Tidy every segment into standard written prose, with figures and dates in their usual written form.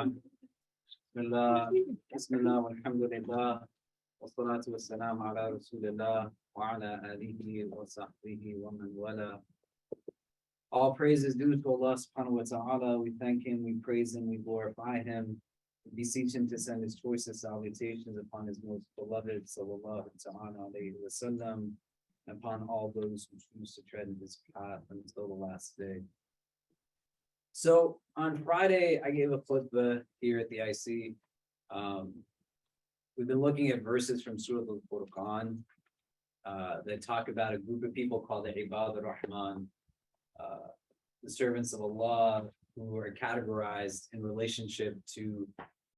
Alhamdulillah. Bismillah. Bismillah. Alhamdulillah. Wassalatu wassalam ala Rasulillah wa ala alihi wa sahbihi wa man wala. All praise is due to Allah subhanahu wa ta'ala. We thank Him, we praise Him, we glorify Him. We beseech Him to send His choicest salutations upon His most beloved, sallallahu ta'ala alayhi wa sallam, and upon all those who choose to tread in His path until the last day. So on Friday, I gave a khutbah here at the IC. We've been looking at verses from Surah Al-Furqan that talk about a group of people called the Ibad al-Rahman, the servants of Allah who are categorized in relationship to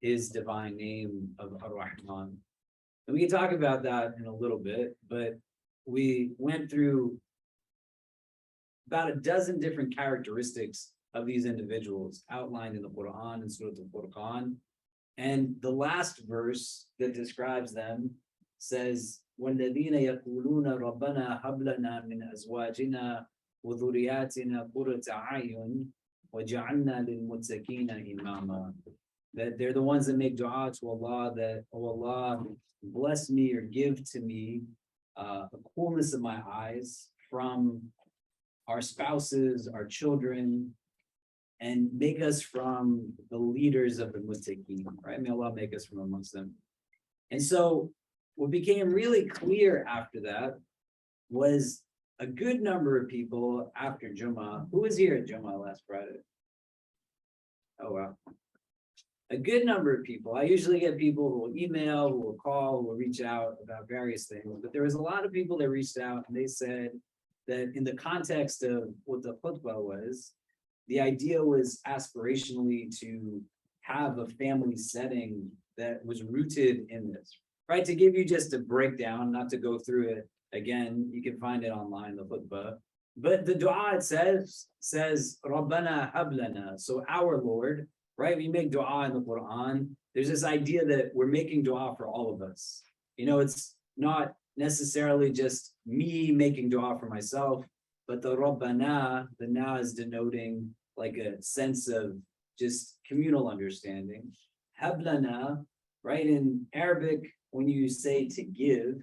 His divine name of Ar-Rahman. And we can talk about that in a little bit, but we went through about a dozen different characteristics of these individuals outlined in the Quran and Surah Al-Furqan. And the last verse that describes them says, وَالَّذِينَ يَقُولُونَ رَبَّنَا هَبْ لَنَا مِنْ أَزْوَاجِنَا وَذُرِّيَّاتِنَا قُرَّةَ أَعْيُنٍ وَجَعَلْنَا لِلْمُتَّقِينَ إِمَامًا. That they're the ones that make dua to Allah that, oh Allah, bless me or give to me the coolness of my eyes from our spouses, our children, and make us from the leaders of the muttaqeen, right? May Allah make us from amongst them. And so what became really clear after that was a good number of people after Jummah. Who was here at Jummah last Friday? Oh, wow. A good number of people. I usually get people who will email, who will call, who will reach out about various things. But there was a lot of people that reached out and they said that in the context of what the khutbah was, the idea was aspirationally to have a family setting that was rooted in this, right? To give you just a breakdown, not to go through it again, you can find it online, the khutbah. But the dua, it says, Rabbana hablana, so our Lord, right? We make dua in the Quran. There's this idea that we're making dua for all of us. You know, it's not necessarily just me making dua for myself, but the Rabbana, the na is denoting like a sense of just communal understanding. Hablana, right? In Arabic, when you say to give,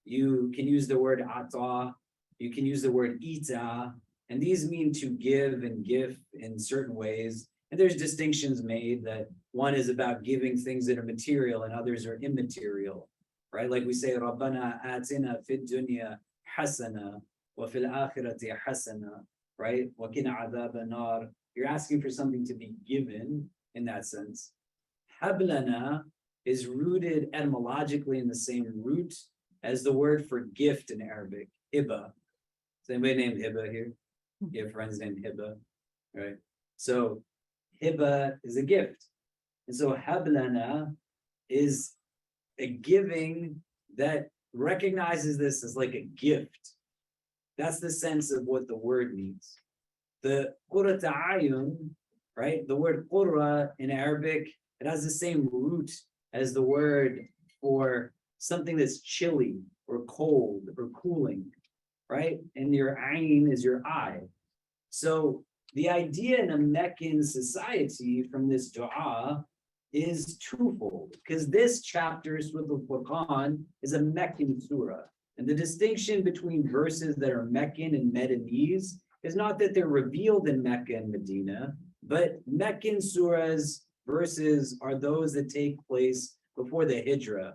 you can use the word ata, you can use the word ita, and these mean to give and gift in certain ways. And there's distinctions made that one is about giving things that are material and others are immaterial, right? Like we say, Rabbana atina fid dunya hasana, wa fil akhirati hasana, right? Wa qina adhab nar. You're asking for something to be given in that sense. Hablana is rooted etymologically in the same root as the word for gift in Arabic, hiba. Is anybody named Hiba here? You have friends named Hiba, right? So hiba is a gift. And so hablana is a giving that recognizes this as like a gift. That's the sense of what the word means. The qurrat ayun, right? The word qurra in Arabic, it has the same root as the word for something that's chilly or cold or cooling, right? And your ayn is your eye. So the idea in a Meccan society from this dua is twofold, because this chapter, Surah Al-Furqan, is a Meccan surah. And the distinction between verses that are Meccan and Medinese is not that they're revealed in Mecca and Medina, but Meccan surahs verses are those that take place before the hijrah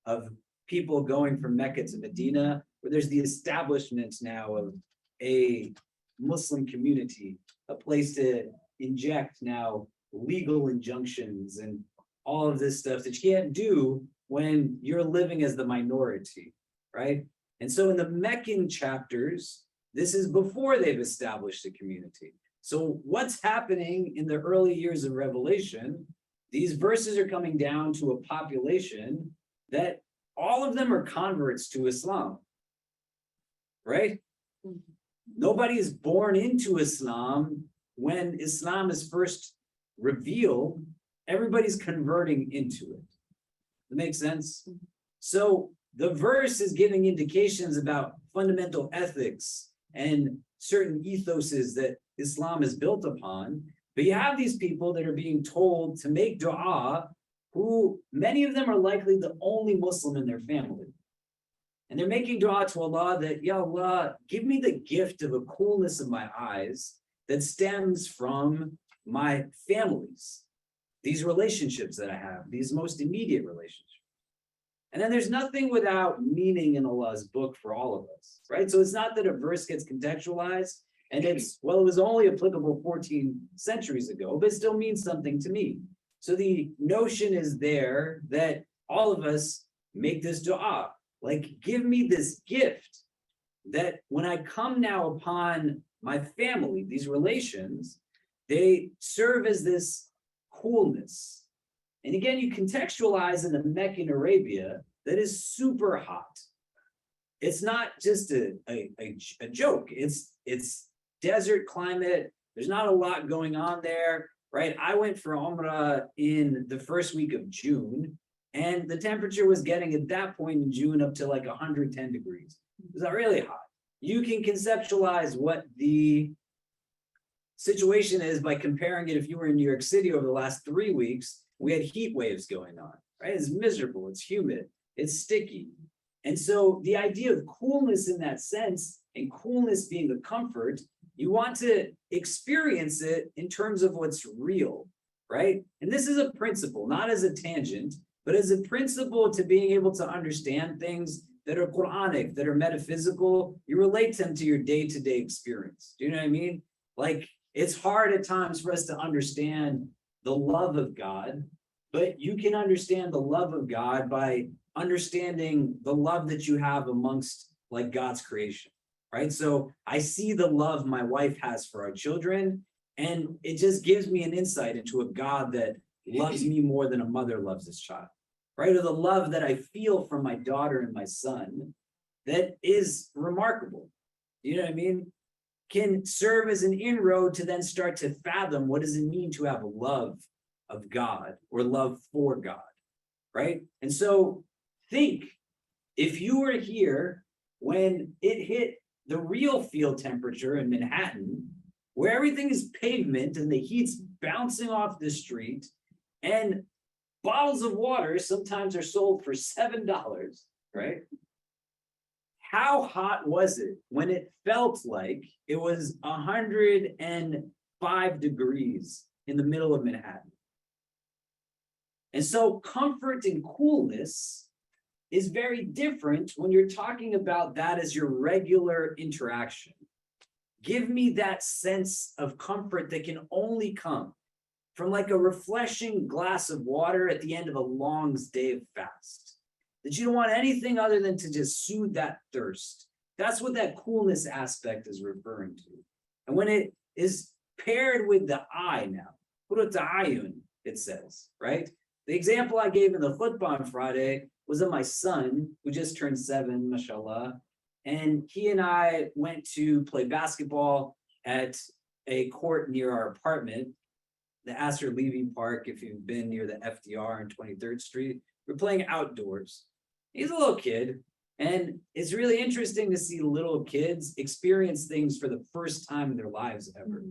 of people going from Mecca to Medina, where there's the establishment now of a Muslim community, a place to inject now legal injunctions and all of this stuff that you can't do when you're living as the minority, right? And so in the Meccan chapters, this is before they've established a community. So what's happening in the early years of Revelation, these verses are coming down to a population that all of them are converts to Islam, right? Nobody is born into Islam. When Islam is first revealed, everybody's converting into it. That makes sense? So the verse is giving indications about fundamental ethics and certain ethoses that Islam is built upon, But you have these people that are being told to make dua, who many of them are likely the only Muslim in their family. And they're making dua to Allah that, Ya Allah, give me the gift of a coolness in my eyes that stems from my families, these relationships that I have, these most immediate relationships. And then there's nothing without meaning in Allah's book for all of us, right? So it's not that a verse gets contextualized and it's, well, it was only applicable 14 centuries ago, but it still means something to me. So the notion is there that all of us make this dua, like, give me this gift that when I come now upon my family, these relations, they serve as this coolness. And again, you contextualize in a Mecca in Arabia that is super hot. It's not just a joke. It's desert climate. There's not a lot going on there, right? I went for Umrah in the first week of June, and the temperature was getting at that point in June up to like 110 degrees. It was not really hot. You can conceptualize what the situation is by comparing it. If you were in New York City over the last 3 weeks, we had heat waves going on, right? It's miserable, it's humid, it's sticky. And so the idea of coolness in that sense, and coolness being the comfort, you want to experience it in terms of what's real, right? And this is a principle, not as a tangent, but as a principle to being able to understand things that are Quranic, that are metaphysical. You relate them to your day-to-day experience. Do you know what I mean? Like, it's hard at times for us to understand the love of God, but you can understand the love of God by understanding the love that you have amongst like God's creation, right? So I see the love my wife has for our children, and it just gives me an insight into a God that loves me more than a mother loves his child, right? Or the love that I feel from my daughter and my son that is remarkable. You know what I mean? Can serve as an inroad to then start to fathom what does it mean to have a love of God or love for God, right? And so think, if you were here when it hit the real field temperature in Manhattan, where everything is pavement and the heat's bouncing off the street, and bottles of water sometimes are sold for $7, right? How hot was it when it felt like it was 105 degrees in the middle of Manhattan? And so comfort and coolness is very different when you're talking about that as your regular interaction. Give me that sense of comfort that can only come from like a refreshing glass of water at the end of a long day of fast. That you don't want anything other than to just soothe that thirst. That's what that coolness aspect is referring to. And when it is paired with the eye now, it says, right? The example I gave in the khutbah on Friday was of my son, who just turned 7, mashallah. And he and I went to play basketball at a court near our apartment, the Astor Levy Park, if you've been near the FDR on 23rd Street. We're playing outdoors. He's a little kid, and it's really interesting to see little kids experience things for the first time in their lives ever.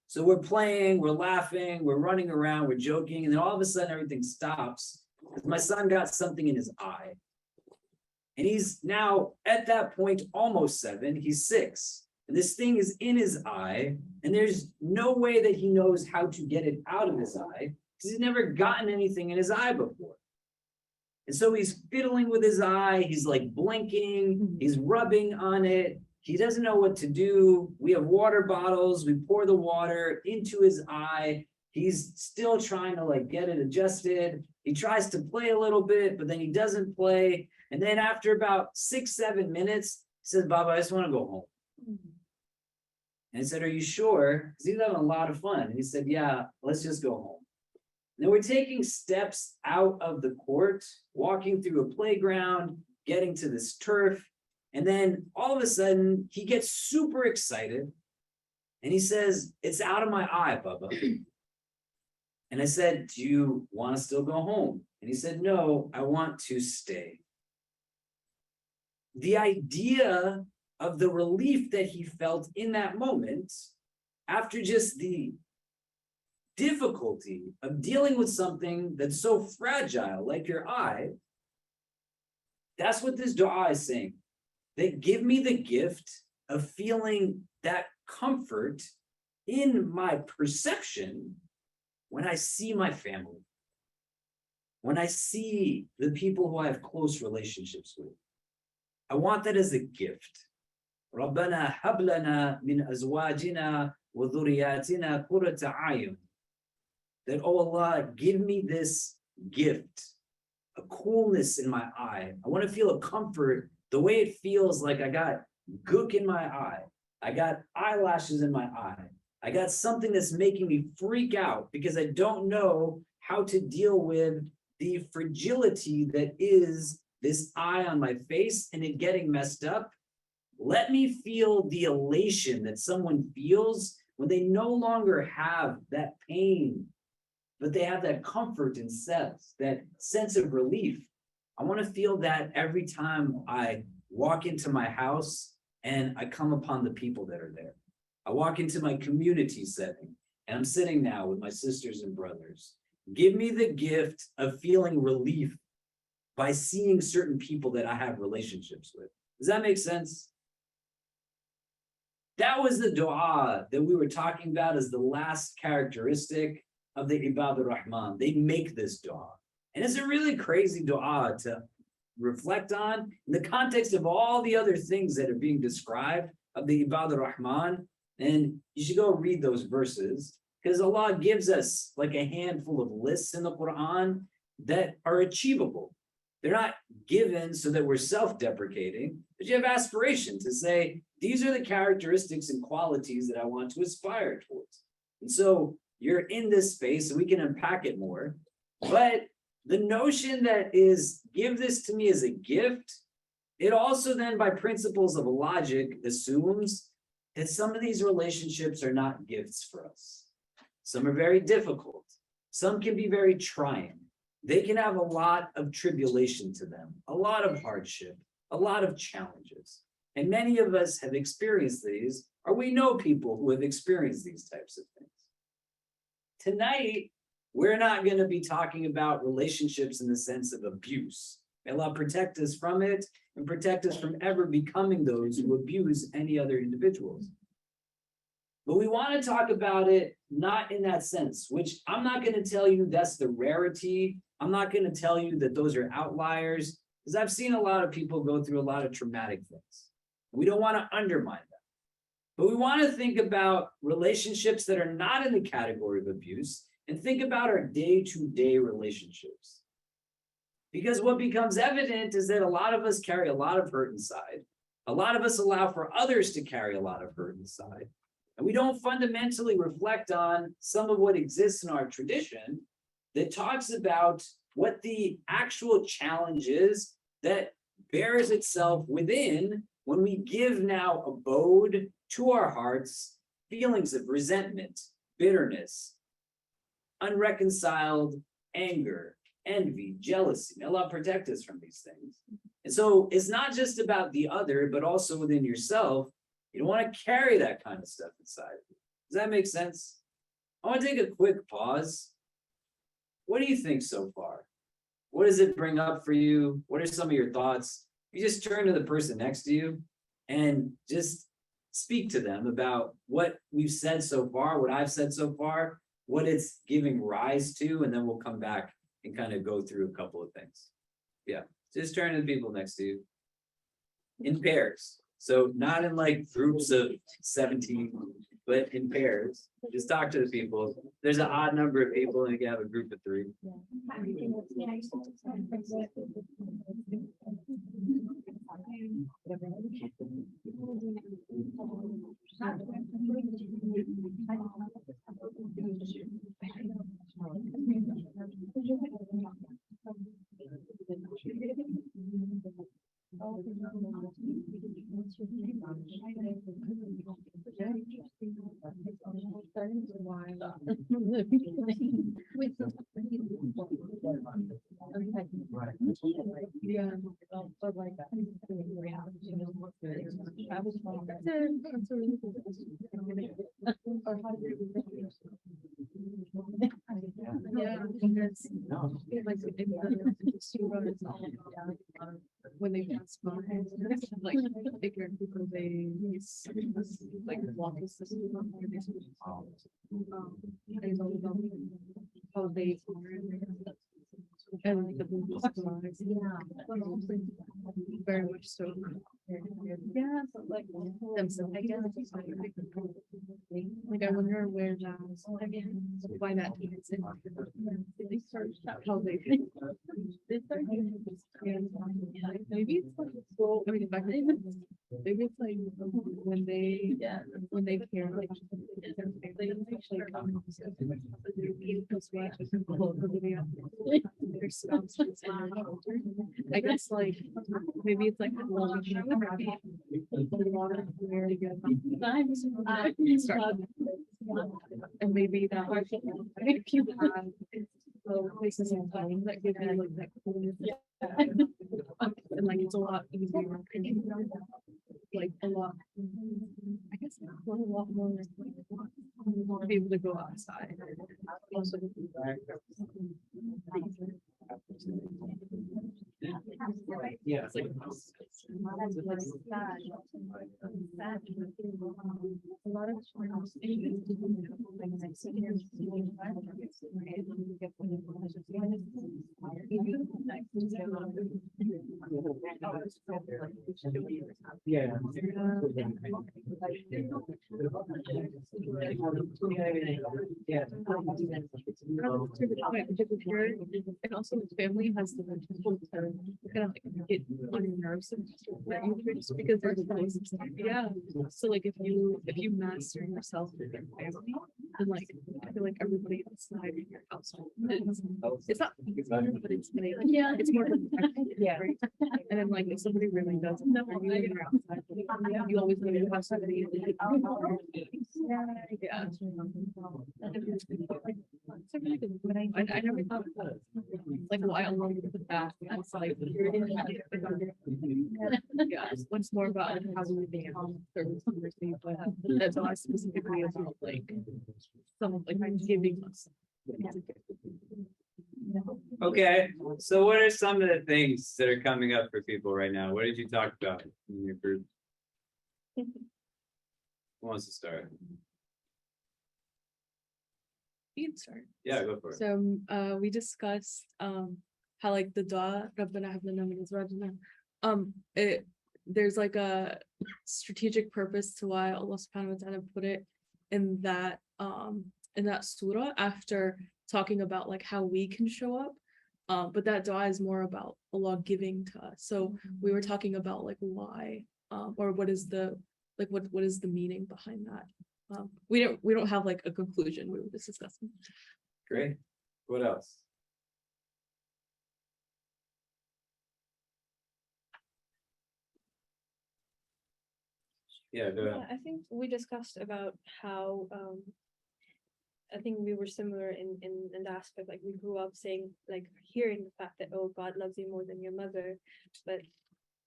So we're playing, we're laughing, we're running around, we're joking, and then all of a sudden everything stops because my son got something in his eye. And he's now at that point almost 7, he's 6. And this thing is in his eye, and there's no way that he knows how to get it out of his eye because he's never gotten anything in his eye before. And so he's fiddling with his eye, he's like blinking, he's rubbing on it, he doesn't know what to do. We have water bottles, we pour the water into his eye, he's still trying to like get it adjusted. He tries to play a little bit, but then he doesn't play. And then after about 6-7 minutes, he says, Baba, I just want to go home. And I said, are you sure? Because he's having a lot of fun. And he said, yeah, let's just go home. Now we're taking steps out of the court, walking through a playground, getting to this turf. And then all of a sudden, he gets super excited. And he says, it's out of my eye, Baba. And I said, do you want to still go home? And he said, no, I want to stay. The idea of the relief that he felt in that moment, after just the difficulty of dealing with something that's so fragile, like your eye, that's what this dua is saying. That give me the gift of feeling that comfort in my perception when I see my family, when I see the people who I have close relationships with. I want that as a gift. رَبَّنَا هَبْ لَنَا مِنْ أَزْوَاجِنَا وَذُرِّيَّاتِنَا قُرَّةَ أَعْيُنٍ. That, oh Allah, give me this gift, a coolness in my eye. I want to feel a comfort the way it feels like I got gook in my eye. I got eyelashes in my eye. I got something that's making me freak out because I don't know how to deal with the fragility that is this eye on my face and it getting messed up. Let me feel the elation that someone feels when they no longer have that pain, but they have that comfort and sense, that sense of relief. I want to feel that every time I walk into my house and I come upon the people that are there. I walk into my community setting and I'm sitting now with my sisters and brothers. Give me the gift of feeling relief by seeing certain people that I have relationships with. Does that make sense? That was the dua that we were talking about as the last characteristic of the Ibadur Rahman. They make this dua. And it's a really crazy dua to reflect on in the context of all the other things that are being described of the Ibadur Rahman. And you should go read those verses because Allah gives us like a handful of lists in the Quran that are achievable. They're not given so that we're self-deprecating, but you have aspiration to say, these are the characteristics and qualities that I want to aspire towards. And so you're in this space and we can unpack it more. But the notion that is, give this to me as a gift, it also then by principles of logic assumes that some of these relationships are not gifts for us. Some are very difficult. Some can be very trying. They can have a lot of tribulation to them, a lot of hardship, a lot of challenges. And many of us have experienced these, or we know people who have experienced these types of things. Tonight, we're not going to be talking about relationships in the sense of abuse. May Allah protect us from it and protect us from ever becoming those who abuse any other individuals. But we want to talk about it not in that sense, which I'm not going to tell you that's the rarity. I'm not going to tell you that those are outliers, because I've seen a lot of people go through a lot of traumatic things. We don't want to undermine them. But we want to think about relationships that are not in the category of abuse and think about our day-to-day relationships. Because what becomes evident is that a lot of us carry a lot of hurt inside. A lot of us allow for others to carry a lot of hurt inside. And we don't fundamentally reflect on some of what exists in our tradition that talks about what the actual challenge is that bears itself within when we give now abode to our hearts feelings of resentment, bitterness, unreconciled anger, envy, jealousy. May Allah protect us from these things. And so it's not just about the other, but also within yourself. You don't want to carry that kind of stuff inside of you. Does that make sense? I want to take a quick pause. What do you think so far? What does it bring up for you? What are some of your thoughts? You just turn to the person next to you and just speak to them about what we've said so far, what I've said so far, what it's giving rise to, and then we'll come back and kind of go through a couple of things. Yeah, just turn to the people next to you in pairs. So not in like groups of 17, but in pairs. Just talk to the people. There's an odd number of people and you can have a group of 3. Yeah, because like in the surah is all about when they pass by, like ignorant people, they like walk the system, and it's all about how they are. And like the Buddhist lives, very much so. Yeah, but like themselves, I guess. Like I wonder where that, why that is. They start how they think. They start. Maybe it's like I mean, back maybe it's like when they care like they actually come their spouse and their children. I guess like maybe it's like and maybe that if you have places in time that give you like that coolness, and like it's a lot easier, like a lot, I guess a lot more to be able to go outside. Also, Yeah, it's like a lot of times yeah. And also the family has the potential to kind of like get on your nerves because there's yeah. So like if you master yourself with your family, then like I feel like everybody outside of your household it's not but it's yeah, it's more yeah. And then like if somebody really doesn't know you and you're outside, you always need to have somebody yeah. I never thought of that. Like why alone with that. It's like yeah, it's more about how we become service conversation, but that's all I specifically about like some like giving us. Okay, so what are some of the things that are coming up for people right now? What did you talk about in your group? Who wants to start? You can start. Yeah, go for it. So we discussed how like the dua Rabbana hab lana min azwajina there's like a strategic purpose to why Allah subhanahu wa ta'ala put it in that surah after talking about like how we can show up. But that dua is more about Allah giving to us. So we were talking about like why or what is the like what is the meaning behind that. We don't have like a conclusion. We were just discussing. Great. What else? Yeah, go ahead. I think we discussed about how I think we were similar in the aspect like we grew up saying like hearing the fact that oh God loves you more than your mother, but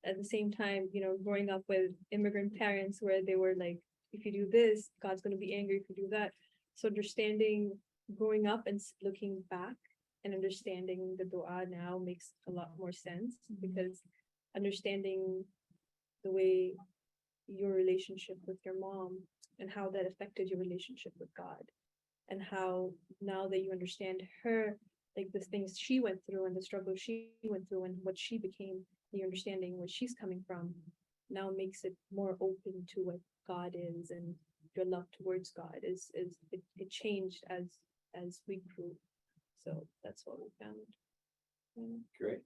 at the same time growing up with immigrant parents where they were like if you do this God's going to be angry if you do that. So understanding growing up and looking back and understanding the dua now makes a lot more sense because understanding the way your relationship with your mom and how that affected your relationship with God and how now that you understand her like the things she went through and the struggle she went through and what she became the understanding where she's coming from now makes it more open to what God is and your love towards God is it changed as we grew. So that's what we found. Great.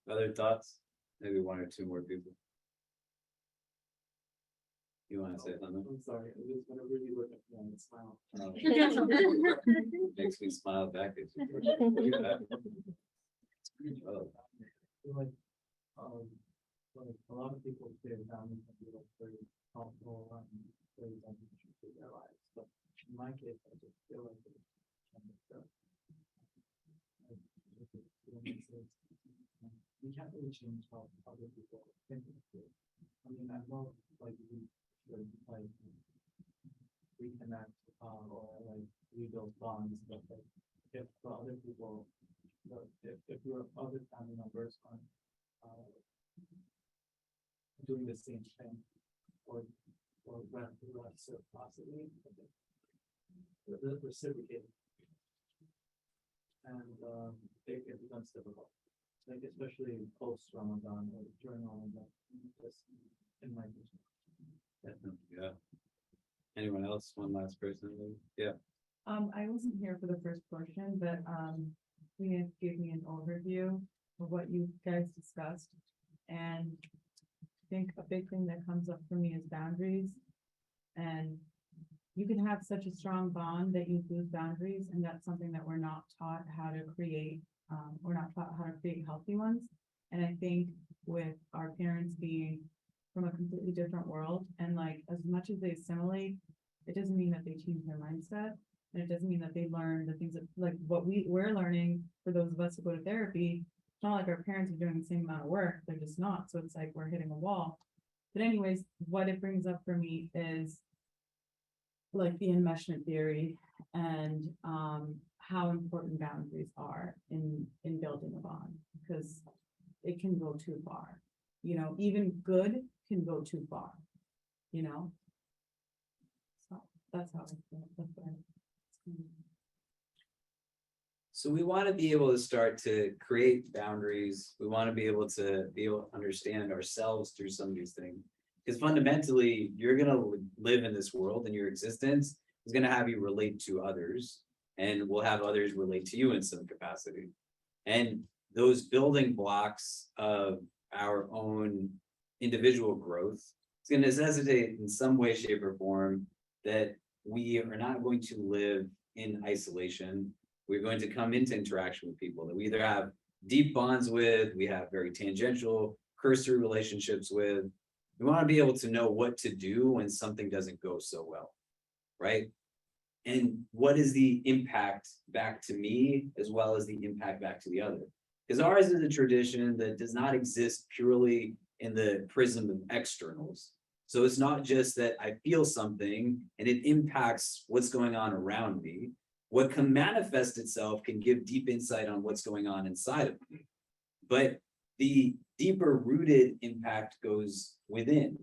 Other thoughts? Maybe one or two more people. You want to say something? I'm sorry, I just whenever you look at me and smile. Makes me smile back at you. Oh. Like, like a lot of people say families can be like very comfortable and very beneficial to their lives, but in my case, I just feel like it's kind of stuff. We can't really change how other people think of it. I mean, I know like we should like reconnect or like rebuild bonds, but like if the other people, if your other family members aren't doing the same thing or reciprocity, reciprocating. And it becomes difficult, like especially post Ramadan or during Ramadan, just in my perspective. Yeah. Anyone else? One last person? Yeah. I wasn't here for the first portion, but, you gave me an overview of what you guys discussed. And I think a big thing that comes up for me is boundaries. And you can have such a strong bond that you lose boundaries, and that's something that we're not taught how to create. We're not taught how to create healthy ones. And I think with our parents being from a completely different world, and like as much as they assimilate, it doesn't mean that they change their mindset. And it doesn't mean that they learn the things that, like what we're learning for those of us who go to therapy. It's not like our parents are doing the same amount of work, they're just not. So it's like we're hitting a wall. But anyways, what it brings up for me is like the enmeshment theory and how important boundaries are in building a bond, because it can go too far. You know, even good can go too far, you know? So that's how I feel. That's what So we want to be able to start to create boundaries. We want to be able to understand ourselves through some of these things. Because fundamentally, you're going to live in this world, and your existence is going to have you relate to others, and will have others relate to you in some capacity. And those building blocks of our own individual growth, it's going to necessitate in some way, shape, or form that we are not going to live in isolation. We're going to come into interaction with people that we either have deep bonds with, we have very tangential, cursory relationships with. We want to be able to know what to do when something doesn't go so well, right? And what is the impact back to me as well as the impact back to the other? Because ours is a tradition that does not exist purely in the prism of externals. So it's not just that I feel something and it impacts what's going on around me. What can manifest itself can give deep insight on what's going on inside of me. But the deeper rooted impact goes within.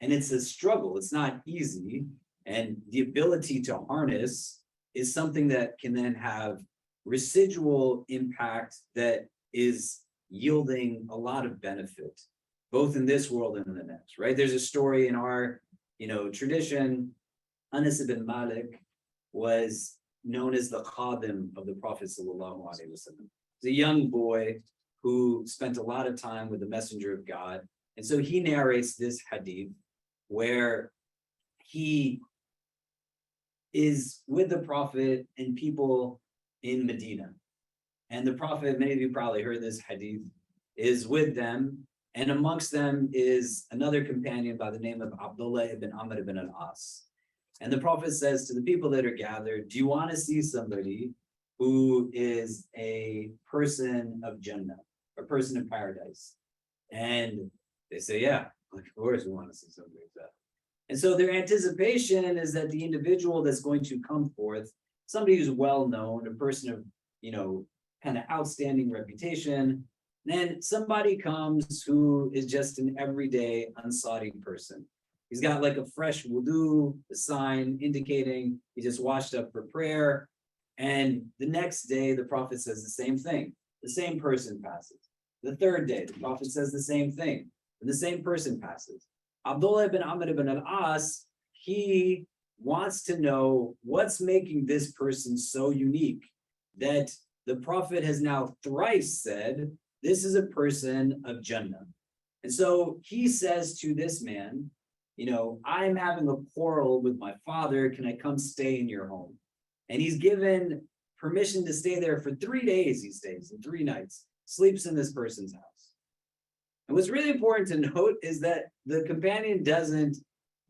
And it's a struggle. It's not easy. And the ability to harness is something that can then have residual impact that is yielding a lot of benefit, both in this world and in the next, right? There's a story in our, tradition. Anas ibn Malik was known as the Khadim of the Prophet sallallahu alaihi wasallam. He's a young boy who spent a lot of time with the Messenger of God. And so he narrates this hadith where he is with the Prophet and people in Medina. And the Prophet, many of you probably heard this hadith, is with them. And amongst them is another companion by the name of Abdullah ibn Amr ibn al-As. And the Prophet says to the people that are gathered, do you want to see somebody who is a person of Jannah, a person of paradise? And they say, yeah, of course we want to see somebody like that. And so their anticipation is that the individual that's going to come forth, somebody who's well known, a person of, kind of outstanding reputation, then somebody comes who is just an everyday Ansari person. He's got like a fresh wudu, a sign indicating he just washed up for prayer. And the next day, the Prophet says the same thing. The same person passes. The third day, the Prophet says the same thing. And the same person passes. Abdullah ibn Amr ibn al-As, he wants to know what's making this person so unique that the Prophet has now thrice said, this is a person of Jannah. And so he says to this man, I'm having a quarrel with my father. Can I come stay in your home? And he's given permission to stay there for 3 days. He stays and 3 nights, sleeps in this person's house. And what's really important to note is that the companion doesn't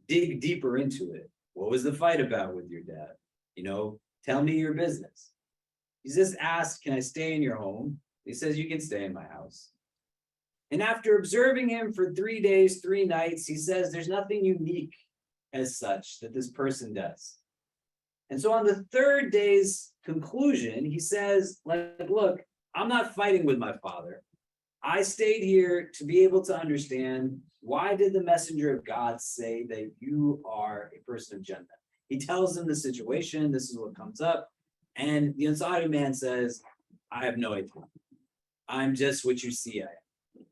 dig deeper into it. What was the fight about with your dad? Tell me your business. He's just asked, can I stay in your home? He says, you can stay in my house. And after observing him for 3 days, 3 nights, he says, there's nothing unique as such that this person does. And so on the third day's conclusion, he says, like, look, I'm not fighting with my father. I stayed here to be able to understand, why did the messenger of God say that you are a person of Jannah? He tells them the situation, this is what comes up. And the Ansari man says, I have no idea. I'm just what you see I am.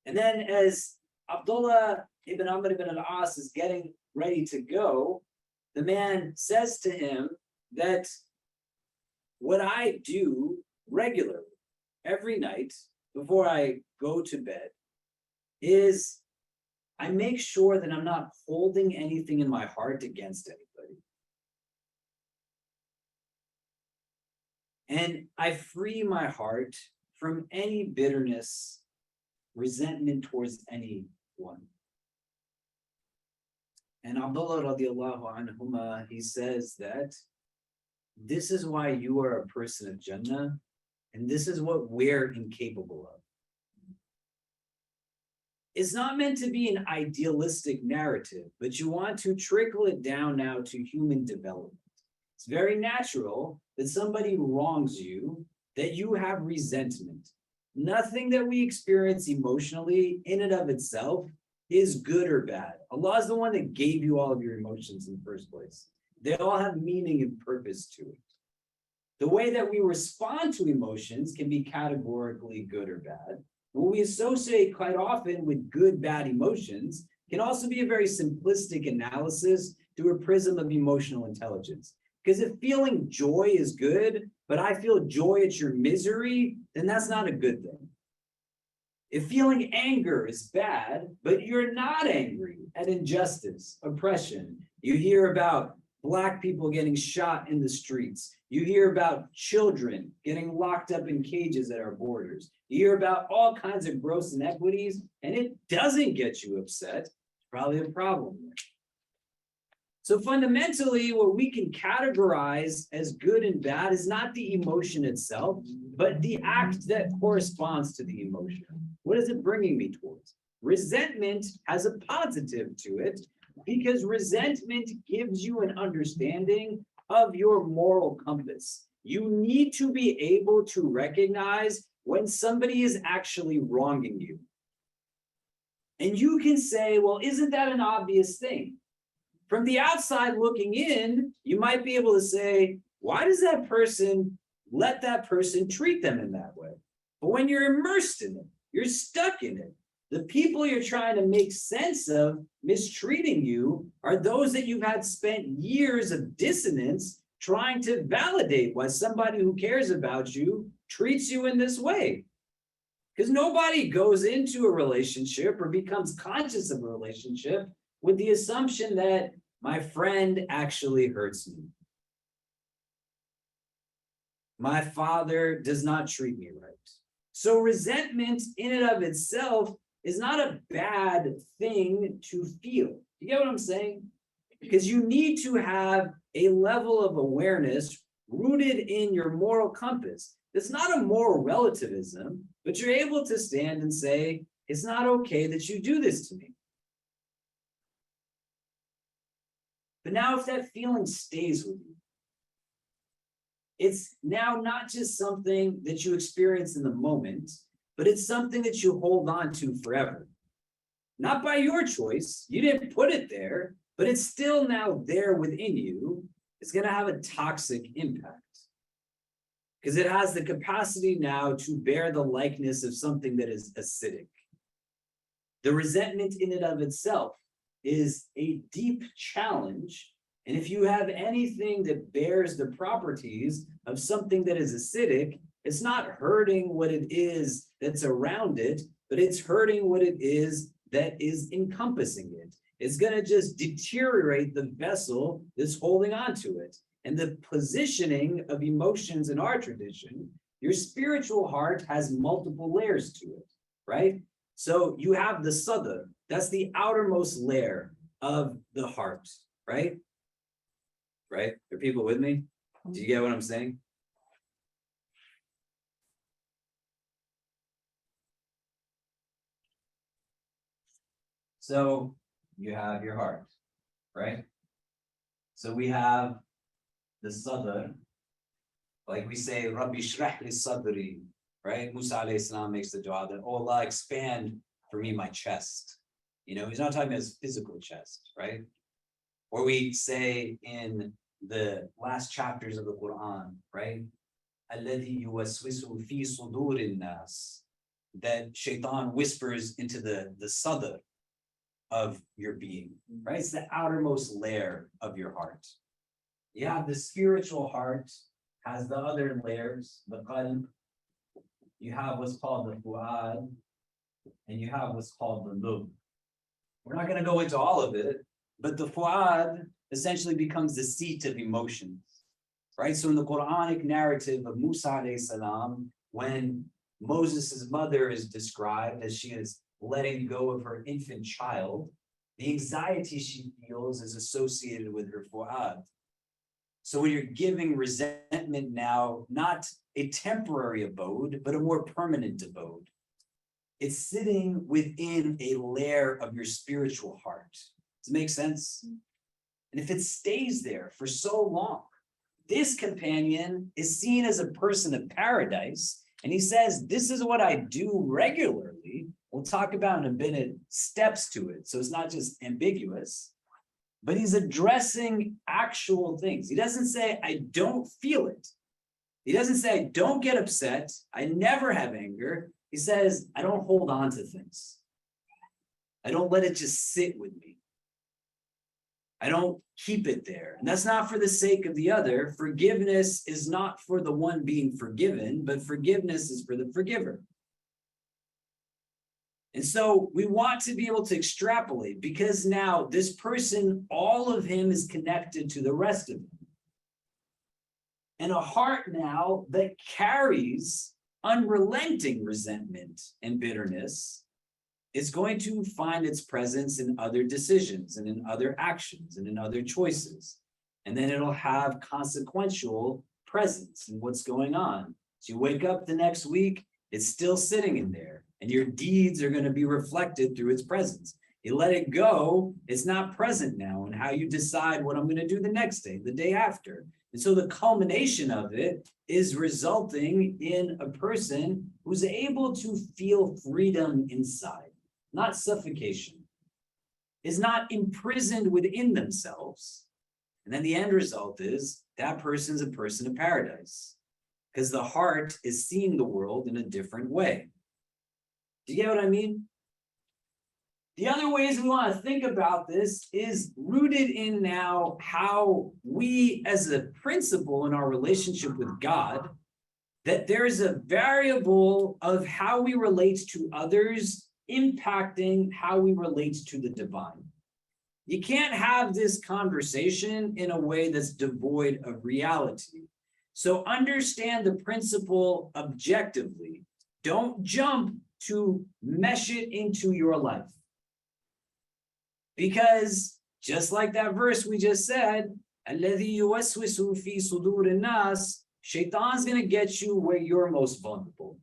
And then as Abdullah ibn Amr ibn al-As is getting ready to go, the man says to him that what I do regularly every night before I go to bed is I make sure that I'm not holding anything in my heart against anybody. And I free my heart from any bitterness, resentment towards anyone. And Abdullah radiallahu anhuma, he says that this is why you are a person of Jannah, and this is what we're incapable of. It's not meant to be an idealistic narrative, but you want to trickle it down now to human development. It's very natural that somebody wrongs you, that you have resentment. Nothing that we experience emotionally in and of itself is good or bad. Allah is the one that gave you all of your emotions in the first place. They all have meaning and purpose to it. The way that we respond to emotions can be categorically good or bad. What we associate quite often with good, bad emotions can also be a very simplistic analysis through a prism of emotional intelligence. Because if feeling joy is good, but I feel joy at your misery, then that's not a good thing. If feeling anger is bad, but you're not angry at injustice, oppression, you hear about Black people getting shot in the streets. You hear about children getting locked up in cages at our borders. You hear about all kinds of gross inequities, and it doesn't get you upset. It's probably a problem. So fundamentally, what we can categorize as good and bad is not the emotion itself, but the act that corresponds to the emotion. What is it bringing me towards? Resentment has a positive to it, because resentment gives you an understanding of your moral compass. You need to be able to recognize when somebody is actually wronging you. And you can say, well, isn't that an obvious thing? From the outside looking in, you might be able to say, why does that person let that person treat them in that way? But when you're immersed in it, you're stuck in it. The people you're trying to make sense of mistreating you are those that you've had spent years of dissonance trying to validate why somebody who cares about you treats you in this way. Because nobody goes into a relationship or becomes conscious of a relationship with the assumption that my friend actually hurts me. My father does not treat me right. So resentment in and of itself is not a bad thing to feel. You get what I'm saying? Because you need to have a level of awareness rooted in your moral compass. It's not a moral relativism, but you're able to stand and say, it's not okay that you do this to me. But now if that feeling stays with you, it's now not just something that you experience in the moment, but it's something that you hold on to forever. Not by your choice, you didn't put it there, but it's still now there within you. It's going to have a toxic impact because it has the capacity now to bear the likeness of something that is acidic. The resentment in and of itself is a deep challenge. And if you have anything that bears the properties of something that is acidic, it's not hurting what it is that's around it, but it's hurting what it is that is encompassing it. It's going to just deteriorate the vessel that's holding on to it. And the positioning of emotions in our tradition, your spiritual heart has multiple layers to it, right? So you have the sadr, that's the outermost layer of the heart, right? Right? Are people with me? Do you get what I'm saying? So you have your heart, right? So we have the sadr, like we say, Rabbi shrah li sadri, right? Musa alayhi salam makes the dua that, oh Allah, expand for me my chest. You know, he's not talking about his physical chest, right? Or we say in the last chapters of the Quran, right? Alladhi yuwaswisu fi sudurin nas, that shaitan whispers into the sadr of your being, right? It's the outermost layer of your heart. You have the spiritual heart, has the other layers, the qalb. You have what's called the fuad, and you have what's called the lub. We're not going to go into all of it, but the fuad essentially becomes the seat of emotions, right? So in the Quranic narrative of Musa alayhi salam, when Moses' mother is described as she is letting go of her infant child, the anxiety she feels is associated with her fuad. So when you're giving resentment now, not a temporary abode, but a more permanent abode, it's sitting within a layer of your spiritual heart. Does it make sense? And if it stays there for so long, this companion is seen as a person of paradise. And he says, this is what I do regularly. We'll talk about in a minute steps to it. So it's not just ambiguous, but he's addressing actual things. He doesn't say, I don't feel it. He doesn't say, I don't get upset. I never have anger. He says, I don't hold on to things. I don't let it just sit with me. I don't keep it there. And that's not for the sake of the other. Forgiveness is not for the one being forgiven, but forgiveness is for the forgiver. And so we want to be able to extrapolate, because now this person, all of him is connected to the rest of him. And a heart now that carries unrelenting resentment and bitterness is going to find its presence in other decisions and in other actions and in other choices. And then it'll have consequential presence in what's going on. So you wake up the next week, it's still sitting in there, and your deeds are going to be reflected through its presence. You let it go, it's not present now, and how you decide what I'm going to do the next day, the day after. And so the culmination of it is resulting in a person who's able to feel freedom inside, not suffocation, is not imprisoned within themselves. And then the end result is that person's a person of paradise, because the heart is seeing the world in a different way. Do you get what I mean? The other ways we want to think about this is rooted in now how we as a principle in our relationship with God, that there's a variable of how we relate to others impacting how we relate to the divine. You can't have this conversation in a way that's devoid of reality. So understand the principle objectively. Don't jump to mesh it into your life. Because just like that verse we just said, الَّذِي يُوَسْوِسُ فِي صُدُورِ النَّاسِ, Shaitan's going to get you where you're most vulnerable.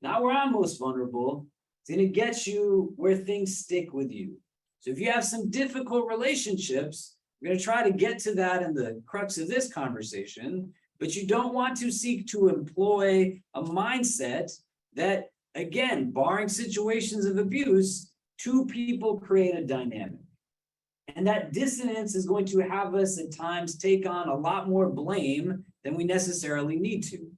Not where I'm most vulnerable. It's going to get you where things stick with you. So if you have some difficult relationships, we're going to try to get to that in the crux of this conversation, but you don't want to seek to employ a mindset that, again, barring situations of abuse, two people create a dynamic. And that dissonance is going to have us at times take on a lot more blame than we necessarily need to,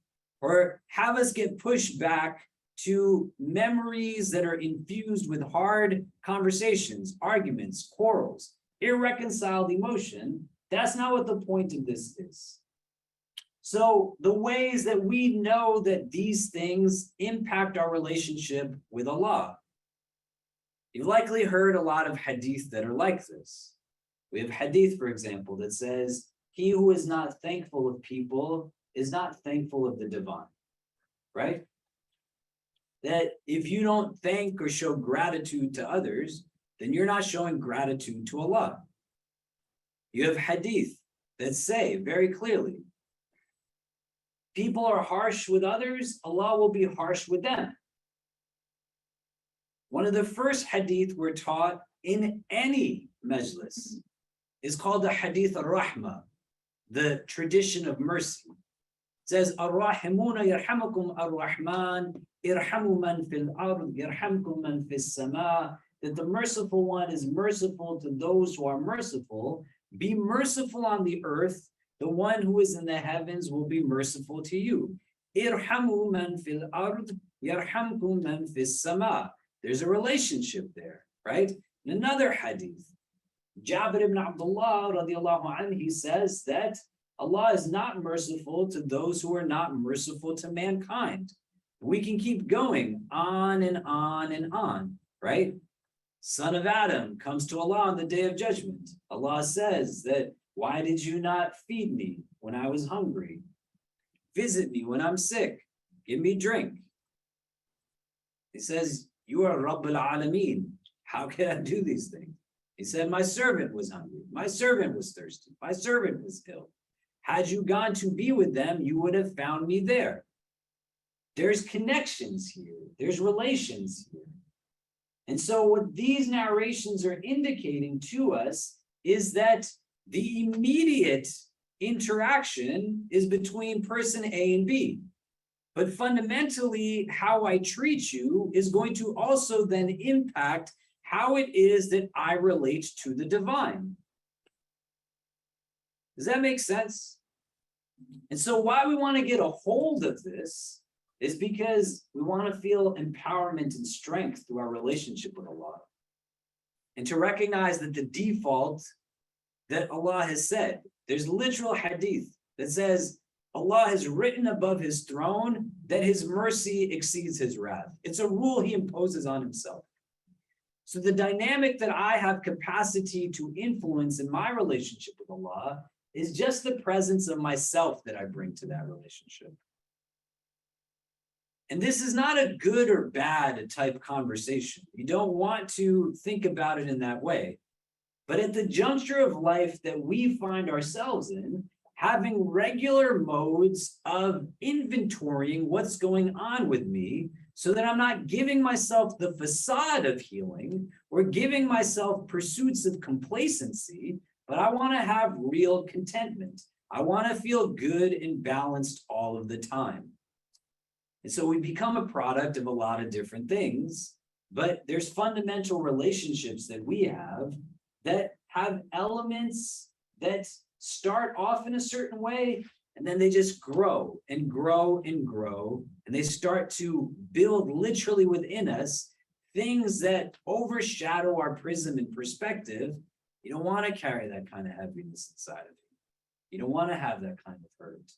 or have us get pushed back to memories that are infused with hard conversations, arguments, quarrels, irreconciled emotion. That's not what the point of this is. So the ways that we know that these things impact our relationship with Allah. You've likely heard a lot of hadith that are like this. We have hadith, for example, that says, he who is not thankful of people is not thankful of the divine, right? That if you don't thank or show gratitude to others, then you're not showing gratitude to Allah. You have hadith that say very clearly, people are harsh with others, Allah will be harsh with them. One of the first hadith we're taught in any majlis is called the hadith al-rahmah. the tradition of mercy. It says, Ar-Rahimuna yarhamukum ar-Rahman, irhamu man fil ard, yarhamkum man fis sama, that the merciful one is merciful to those who are merciful. Be merciful on the earth. The one who is in the heavens will be merciful to you. Irhamu man fil ard, yarhamkum man fis sama. There's a relationship there, right? In another hadith, Jabir ibn Abdullah radiallahu anhu, he says that Allah is not merciful to those who are not merciful to mankind. We can keep going on and on and on, right? Son of Adam comes to Allah on the day of judgment. Allah says that, why did you not feed me when I was hungry? Visit me when I'm sick. Give me drink. He says, you are Rabbul Alameen. How can I do these things? He said, my servant was hungry. My servant was thirsty. My servant was ill. Had you gone to be with them, you would have found me there. There's connections here. There's relations here. And so what these narrations are indicating to us is that the immediate interaction is between person A and B. But fundamentally, how I treat you is going to also then impact how it is that I relate to the divine. Does that make sense? And so why we want to get a hold of this is because we want to feel empowerment and strength through our relationship with Allah. And to recognize that the default that Allah has said, there's literal hadith that says Allah has written above his throne that his mercy exceeds his wrath. It's a rule he imposes on himself. So the dynamic that I have capacity to influence in my relationship with Allah is just the presence of myself that I bring to that relationship. And this is not a good or bad type conversation. You don't want to think about it in that way. But at the juncture of life that we find ourselves in, having regular modes of inventorying what's going on with me so that I'm not giving myself the facade of healing or giving myself pursuits of complacency, but I want to have real contentment. I want to feel good and balanced all of the time. And so we become a product of a lot of different things, but there's fundamental relationships that we have elements that start off in a certain way, and then they just grow and grow and grow, and they start to build literally within us things that overshadow our prism and perspective. You don't want to carry that kind of heaviness inside of you. You don't want to have that kind of hurt.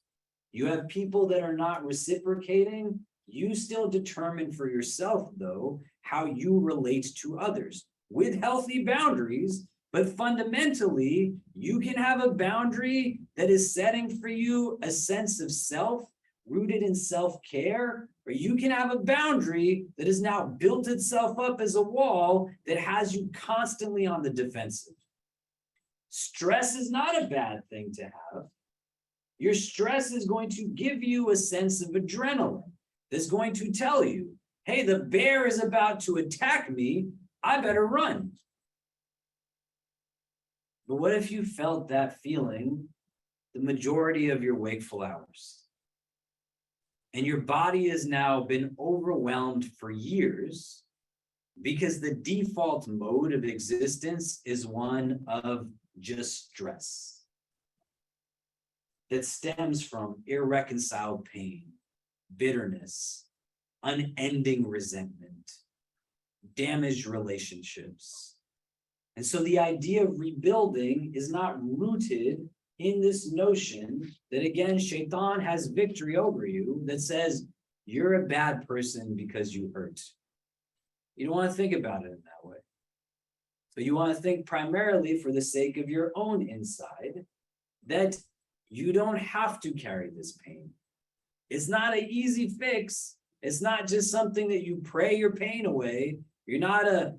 You have people that are not reciprocating. You still determine for yourself, though, how you relate to others with healthy boundaries. But fundamentally, you can have a boundary that is setting for you a sense of self rooted in self-care, or you can have a boundary that has now built itself up as a wall that has you constantly on the defensive. Stress is not a bad thing to have. Your stress is going to give you a sense of adrenaline that's going to tell you, hey, the bear is about to attack me, I better run. But what if you felt that feeling the majority of your wakeful hours? And your body has now been overwhelmed for years because the default mode of existence is one of just stress that stems from irreconciled pain, bitterness, unending resentment, damaged relationships. And so the idea of rebuilding is not rooted in this notion that, again, Shaitan has victory over you, that says you're a bad person because you hurt. You don't want to think about it in that way. But you want to think primarily for the sake of your own inside that you don't have to carry this pain. It's not an easy fix. It's not just something that you pray your pain away. You're not a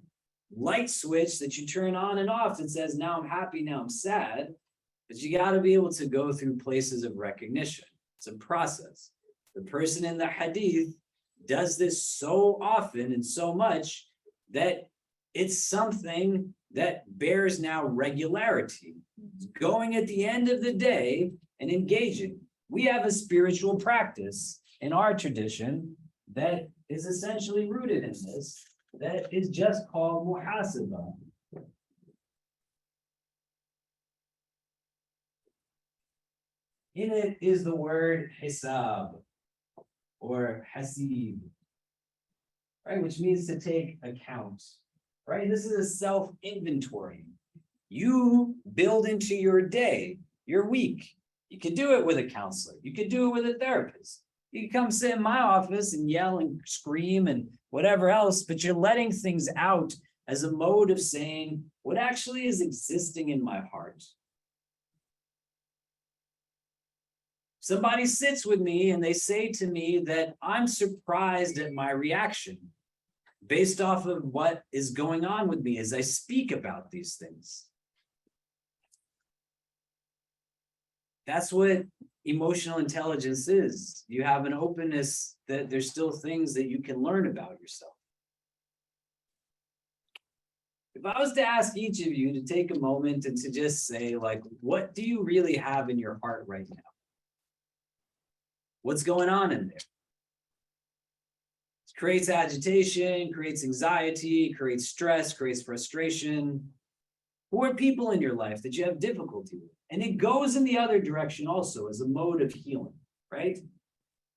light switch that you turn on and off that says, now I'm happy, now I'm sad. But you got to be able to go through places of recognition. It's a process. The person in the hadith does this so often and so much that it's something that bears now regularity, going at the end of the day and engaging. We have a spiritual practice in our tradition that is essentially rooted in this, that is just called muhasabah. In it is the word hisab or hasib, right? Which means to take account, right? This is a self-inventory. You build into your day, your week. You could do it with a counselor. You could do it with a therapist. You can come sit in my office and yell and scream and whatever else, but you're letting things out as a mode of saying what actually is existing in my heart. Somebody sits with me and they say to me that I'm surprised at my reaction based off of what is going on with me as I speak about these things. That's what emotional intelligence is. You have an openness that there's still things that you can learn about yourself. If I was to ask each of you to take a moment and to just say, like, what do you really have in your heart right now? What's going on in there? It creates agitation, creates anxiety, creates stress, creates frustration. Who are people in your life that you have difficulty with? And it goes in the other direction also as a mode of healing, right?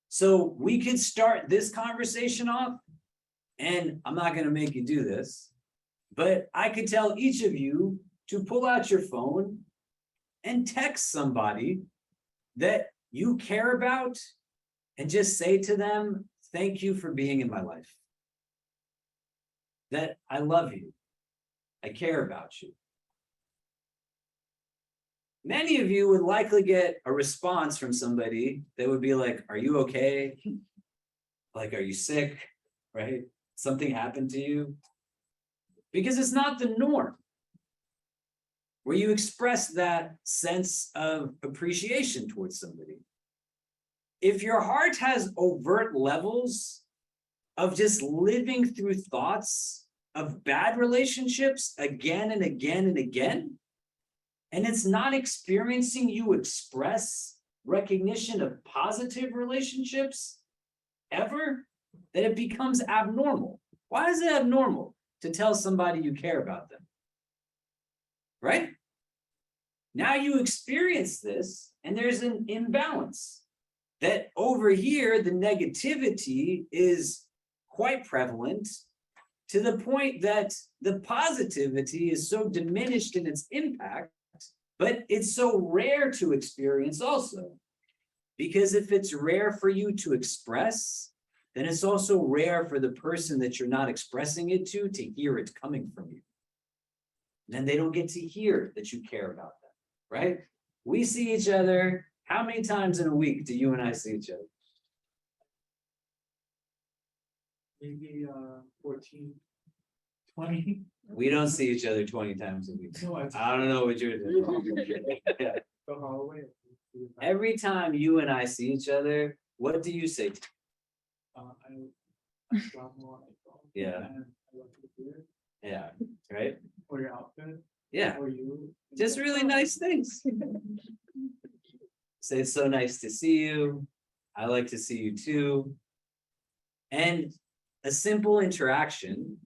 So we could start this conversation off, and I'm not going to make you do this, but I could tell each of you to pull out your phone and text somebody that you care about and just say to them, thank you for being in my life. That I love you. I care about you. Many of you would likely get a response from somebody that would be like, are you okay? Like, are you sick? Right? Something happened to you? Because it's not the norm where you express that sense of appreciation towards somebody. If your heart has overt levels of just living through thoughts of bad relationships again and again and again, and it's not experiencing you express recognition of positive relationships ever, then it becomes abnormal. Why is it abnormal to tell somebody you care about them? Right? Now you experience this, and there's an imbalance. That over here, the negativity is quite prevalent to the point that the positivity is so diminished in its impact, but it's so rare to experience also. Because if it's rare for you to express, then it's also rare for the person that you're not expressing it to hear it coming from you. Then they don't get to hear that you care about them, right? We see each other. How many times in a week do you and I see each other? Maybe 14, 20. We don't see each other 20 times a week. No, I don't know what you're doing. Yeah. Go Holloway. Every time you and I see each other, what do you say to I got more like Yeah. And I love your beard, Yeah, right? or your outfit, Yeah, or you. just really nice things. Say it's so nice to see you. I like to see you too. And a simple interaction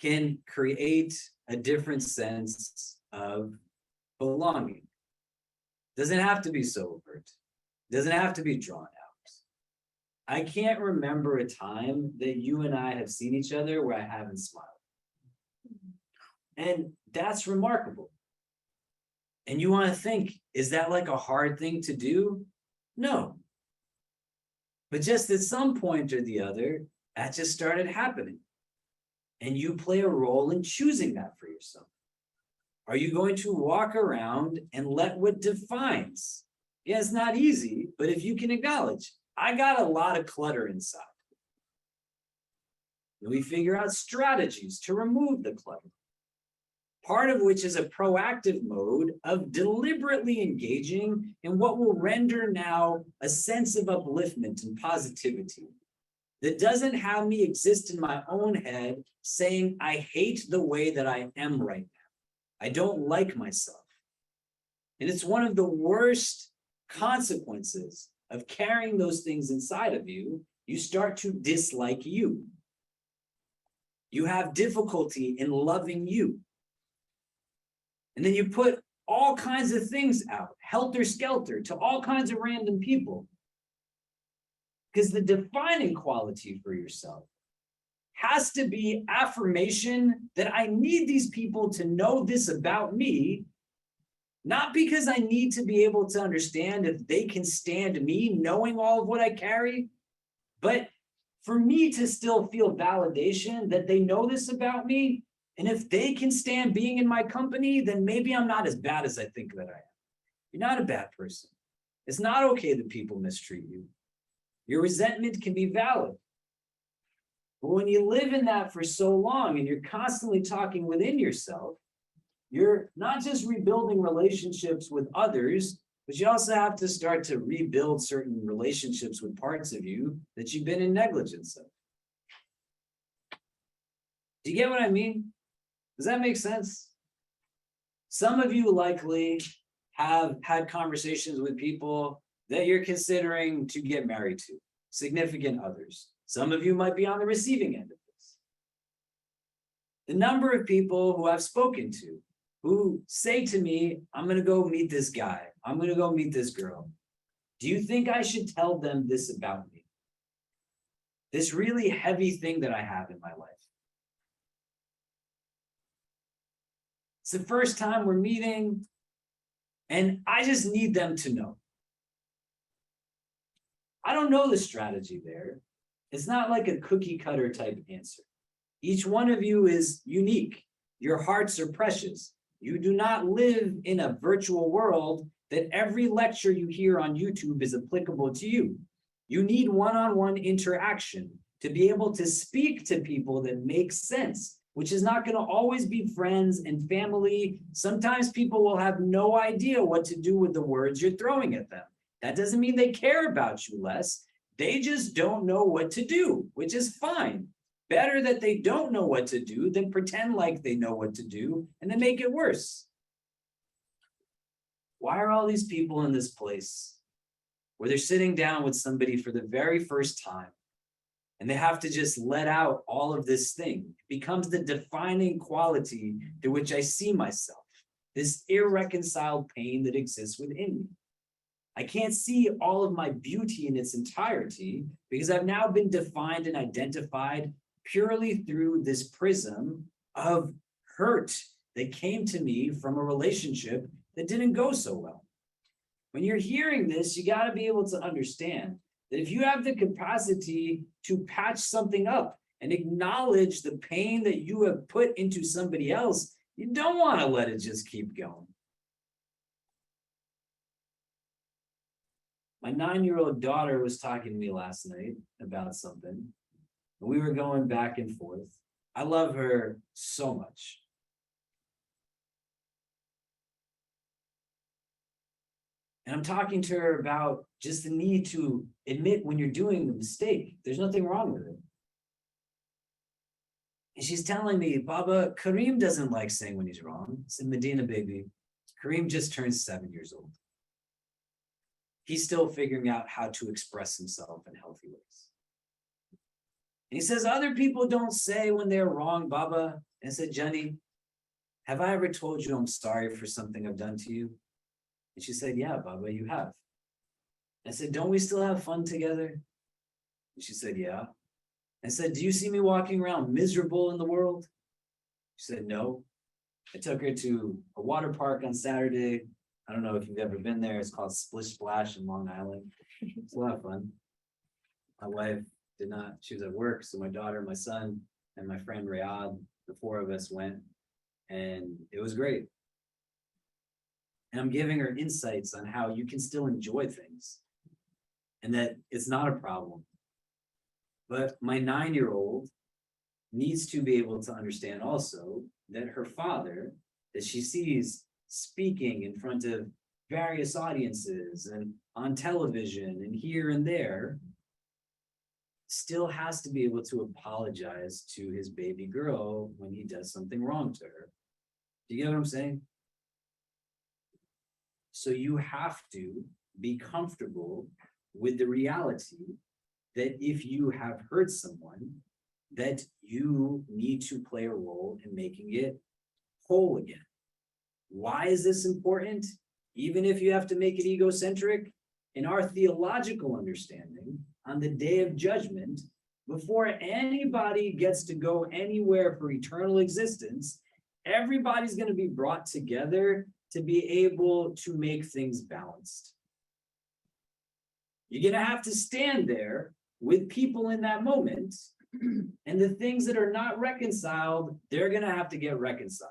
can create a different sense of belonging. Doesn't have to be so overt. Doesn't have to be drawn out. I can't remember a time that you and I have seen each other where I haven't smiled. And that's remarkable. And you want to think, is that like a hard thing to do? No. But just at some point or the other, that just started happening. And you play a role in choosing that for yourself. Are you going to walk around and let what defines? Yeah, it's not easy, but if you can acknowledge, I got a lot of clutter inside. And we figure out strategies to remove the clutter. Part of which is a proactive mode of deliberately engaging in what will render now a sense of upliftment and positivity. that doesn't have me exist in my own head saying, I hate the way that I am right now. I don't like myself. And it's one of the worst consequences of carrying those things inside of you. You start to dislike you. You have difficulty in loving you. And then you put all kinds of things out, helter-skelter, to all kinds of random people. Because the defining quality for yourself has to be affirmation that I need these people to know this about me, not because I need to be able to understand if they can stand me knowing all of what I carry, but for me to still feel validation that they know this about me. And if they can stand being in my company, then maybe I'm not as bad as I think that I am. You're not a bad person. It's not okay that people mistreat you. Your resentment can be valid. But when you live in that for so long and you're constantly talking within yourself, you're not just rebuilding relationships with others, but you also have to start to rebuild certain relationships with parts of you that you've been in negligence of. Do you get what I mean? Does that make sense? Some of you likely have had conversations with people that you're considering to get married to, significant others. Some of you might be on the receiving end of this. The number of people who I've spoken to who say to me, I'm going to go meet this guy. I'm going to go meet this girl. Do you think I should tell them this about me? This really heavy thing that I have in my life. It's the first time we're meeting, and I just need them to know. I don't know the strategy there. It's not like a cookie cutter type answer. Each one of you is unique. Your hearts are precious. You do not live in a virtual world that every lecture you hear on YouTube is applicable to you. You need one-on-one interaction to be able to speak to people that make sense, which is not going to always be friends and family. Sometimes people will have no idea what to do with the words you're throwing at them. That doesn't mean they care about you less. They just don't know what to do, which is fine. Better that they don't know what to do than pretend like they know what to do and then make it worse. Why are all these people in this place where they're sitting down with somebody for the very first time and they have to just let out all of this thing? It becomes the defining quality through which I see myself, this irreconciled pain that exists within me. I can't see all of my beauty in its entirety because I've now been defined and identified purely through this prism of hurt that came to me from a relationship that didn't go so well. When you're hearing this, you got to be able to understand that if you have the capacity to patch something up and acknowledge the pain that you have put into somebody else, you don't want to let it just keep going. My 9-year-old daughter was talking to me last night about something. We were going back and forth. I love her so much. And I'm talking to her about just the need to admit when you're doing the mistake. There's nothing wrong with it. And she's telling me, Baba, Kareem doesn't like saying when he's wrong. I said, Medina, baby, Kareem just turned 7 years old. He's still figuring out how to express himself in healthy ways. And he says, other people don't say when they're wrong, Baba. And I said, Jenny, have I ever told you I'm sorry for something I've done to you? And she said, yeah, Baba, you have. I said, don't we still have fun together? And she said, yeah. I said, do you see me walking around miserable in the world? She said, no. I took her to a water park on Saturday. I don't know if you've ever been there. It's called Splish Splash in Long Island. It's a lot of fun. My wife did not, she was at work. So my daughter, my son, and my friend Rayad, the 4 of us went, and it was great. And I'm giving her insights on how you can still enjoy things and that it's not a problem. But my 9-year-old needs to be able to understand also that her father, that she sees speaking in front of various audiences and on television and here and there, still has to be able to apologize to his baby girl when he does something wrong to her. Do you get what I'm saying? So you have to be comfortable with the reality that if you have hurt someone, that you need to play a role in making it whole again. Why is this important? Even if you have to make it egocentric, in our theological understanding, on the day of judgment, before anybody gets to go anywhere for eternal existence, everybody's going to be brought together to be able to make things balanced. You're going to have to stand there with people in that moment, and the things that are not reconciled, they're going to have to get reconciled.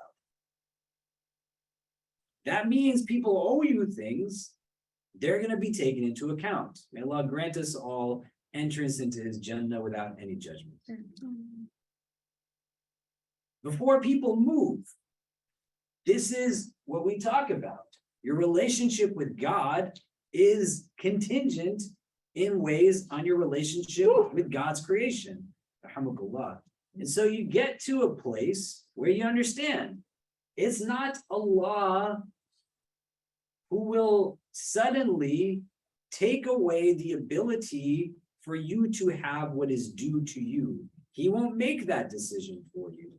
That means people owe you things, they're going to be taken into account. May Allah grant us all entrance into his Jannah without any judgment. Before people move, this is what we talk about. Your relationship with God is contingent in ways on your relationship with God's creation. And so you get to a place where you understand it's not Allah who will suddenly take away the ability for you to have what is due to you. He won't make that decision for you.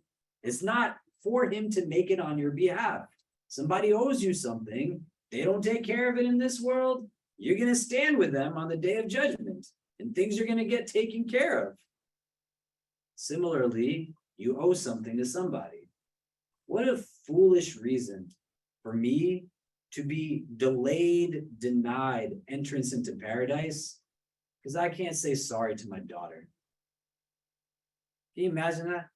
It's not for him to make it on your behalf. Somebody owes you something, they don't take care of it in this world, you're going to stand with them on the day of judgment, and things are going to get taken care of. Similarly, you owe something to somebody. What a foolish reason for me to be delayed, denied entrance into paradise because I can't say sorry to my daughter. Can you imagine that?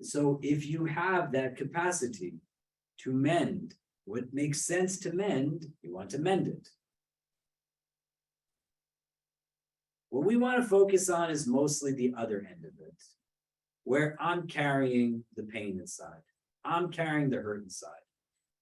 So if you have that capacity to mend what makes sense to mend, you want to mend it. What we want to focus on is mostly the other end of it, where I'm carrying the pain inside. I'm carrying the hurt inside.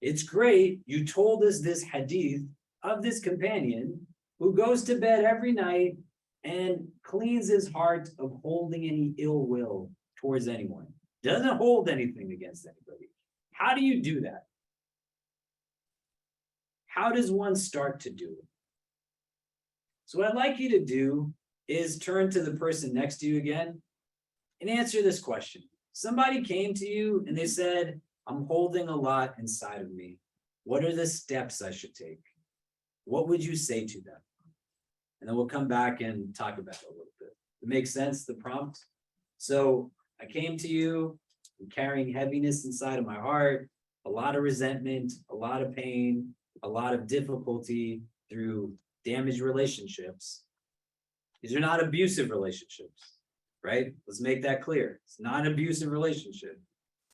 It's great you told us this hadith of this companion who goes to bed every night and cleans his heart of holding any ill will towards anyone. Doesn't hold anything against anybody. How do you do that? How does one start to do it? So what I'd like you to do is turn to the person next to you again and answer this question. Somebody came to you and they said, I'm holding a lot inside of me. What are the steps I should take? What would you say to them? And then we'll come back and talk about it a little bit. It makes sense, the prompt? So I came to you, I'm carrying heaviness inside of my heart, a lot of resentment, a lot of pain, a lot of difficulty through damaged relationships. These are not abusive relationships, right? Let's make that clear. It's not an abusive relationship.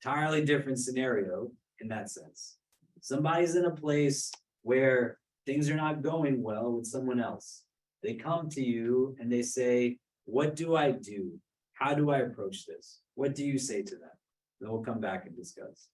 Entirely different scenario in that sense. Somebody's in a place where things are not going well with someone else. They come to you and they say, what do I do? How do I approach this? What do you say to them? Then we'll come back and discuss.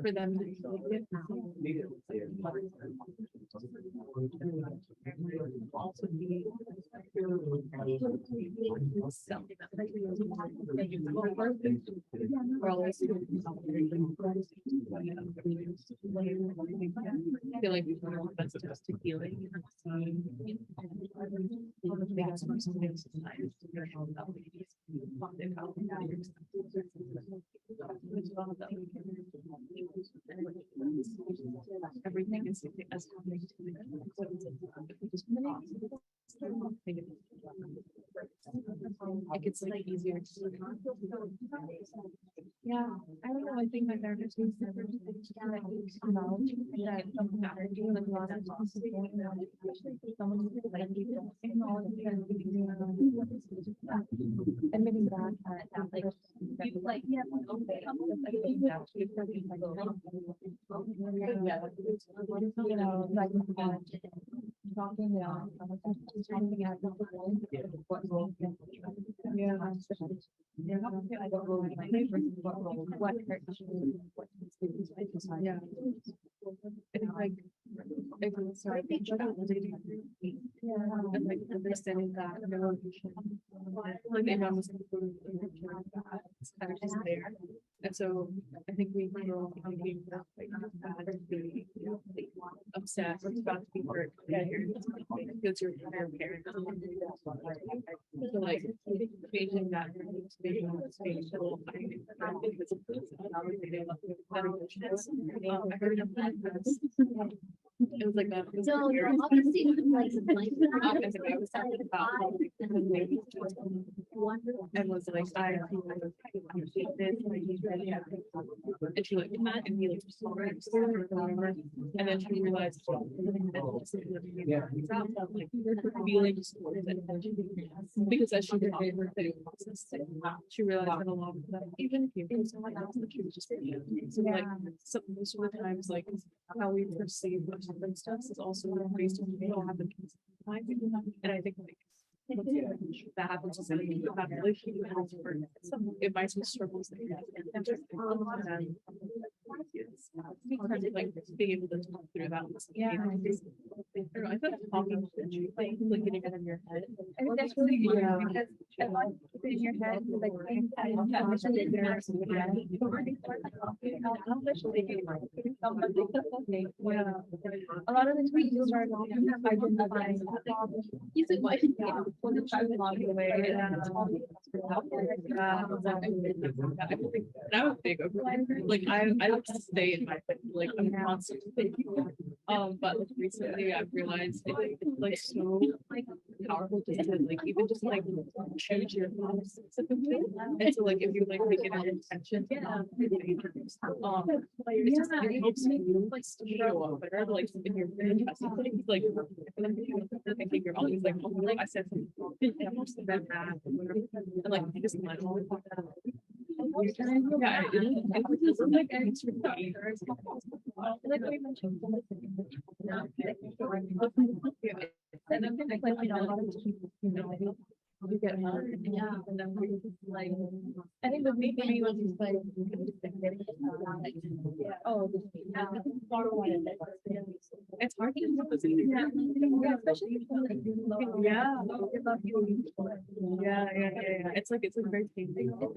For them also be feel like that's just to healing. everything is as happening to me. Like it's like easier to. Yeah, I don't know, I think my therapist was never acknowledging that I'm doing a lot of someone who like admitting that like yeah, you know, like talking what hurt yeah. It's like it was like and like understanding that like the Imam was it's kind of just there. And so I think we grow up thinking that like really upset or about to be hurt because you're parent. So like changing that space I heard of that. It was like that. So obviously, like, I was talking about and was like, I appreciate this. And she like, and he like, and then she realized, feeling because as she did the process, she realized that a lot of that even came from someone else that she was just so like most of the times like how we perceive different stuff is also based on what happened. And I think like that happens to somebody about relationship for some advice with struggles that you have and just like being able to talk through that. Yeah, I don't know, I thought talking like getting it in your head. I think that's really good because a lot of people in your head like a lot of the times you start identifying you said what when the child along the way I'm a big overthinker. Like I like to stay in my head. Like I'm constantly thinking. But like recently I've realized it's like so like powerful just to like even just like choose your thoughts specifically. And so like if you like make it an intention, it's just it helps you like show up better. Like if you're very things like you're thinking you're always like, oh, I said something and I'm just that and like you just let all yeah, it was like it's really like we mentioned and I'm like you know a lot of people you get hurt. yeah and then like I think with me being was just like oh it's hard to yeah especially yeah it's like very painful.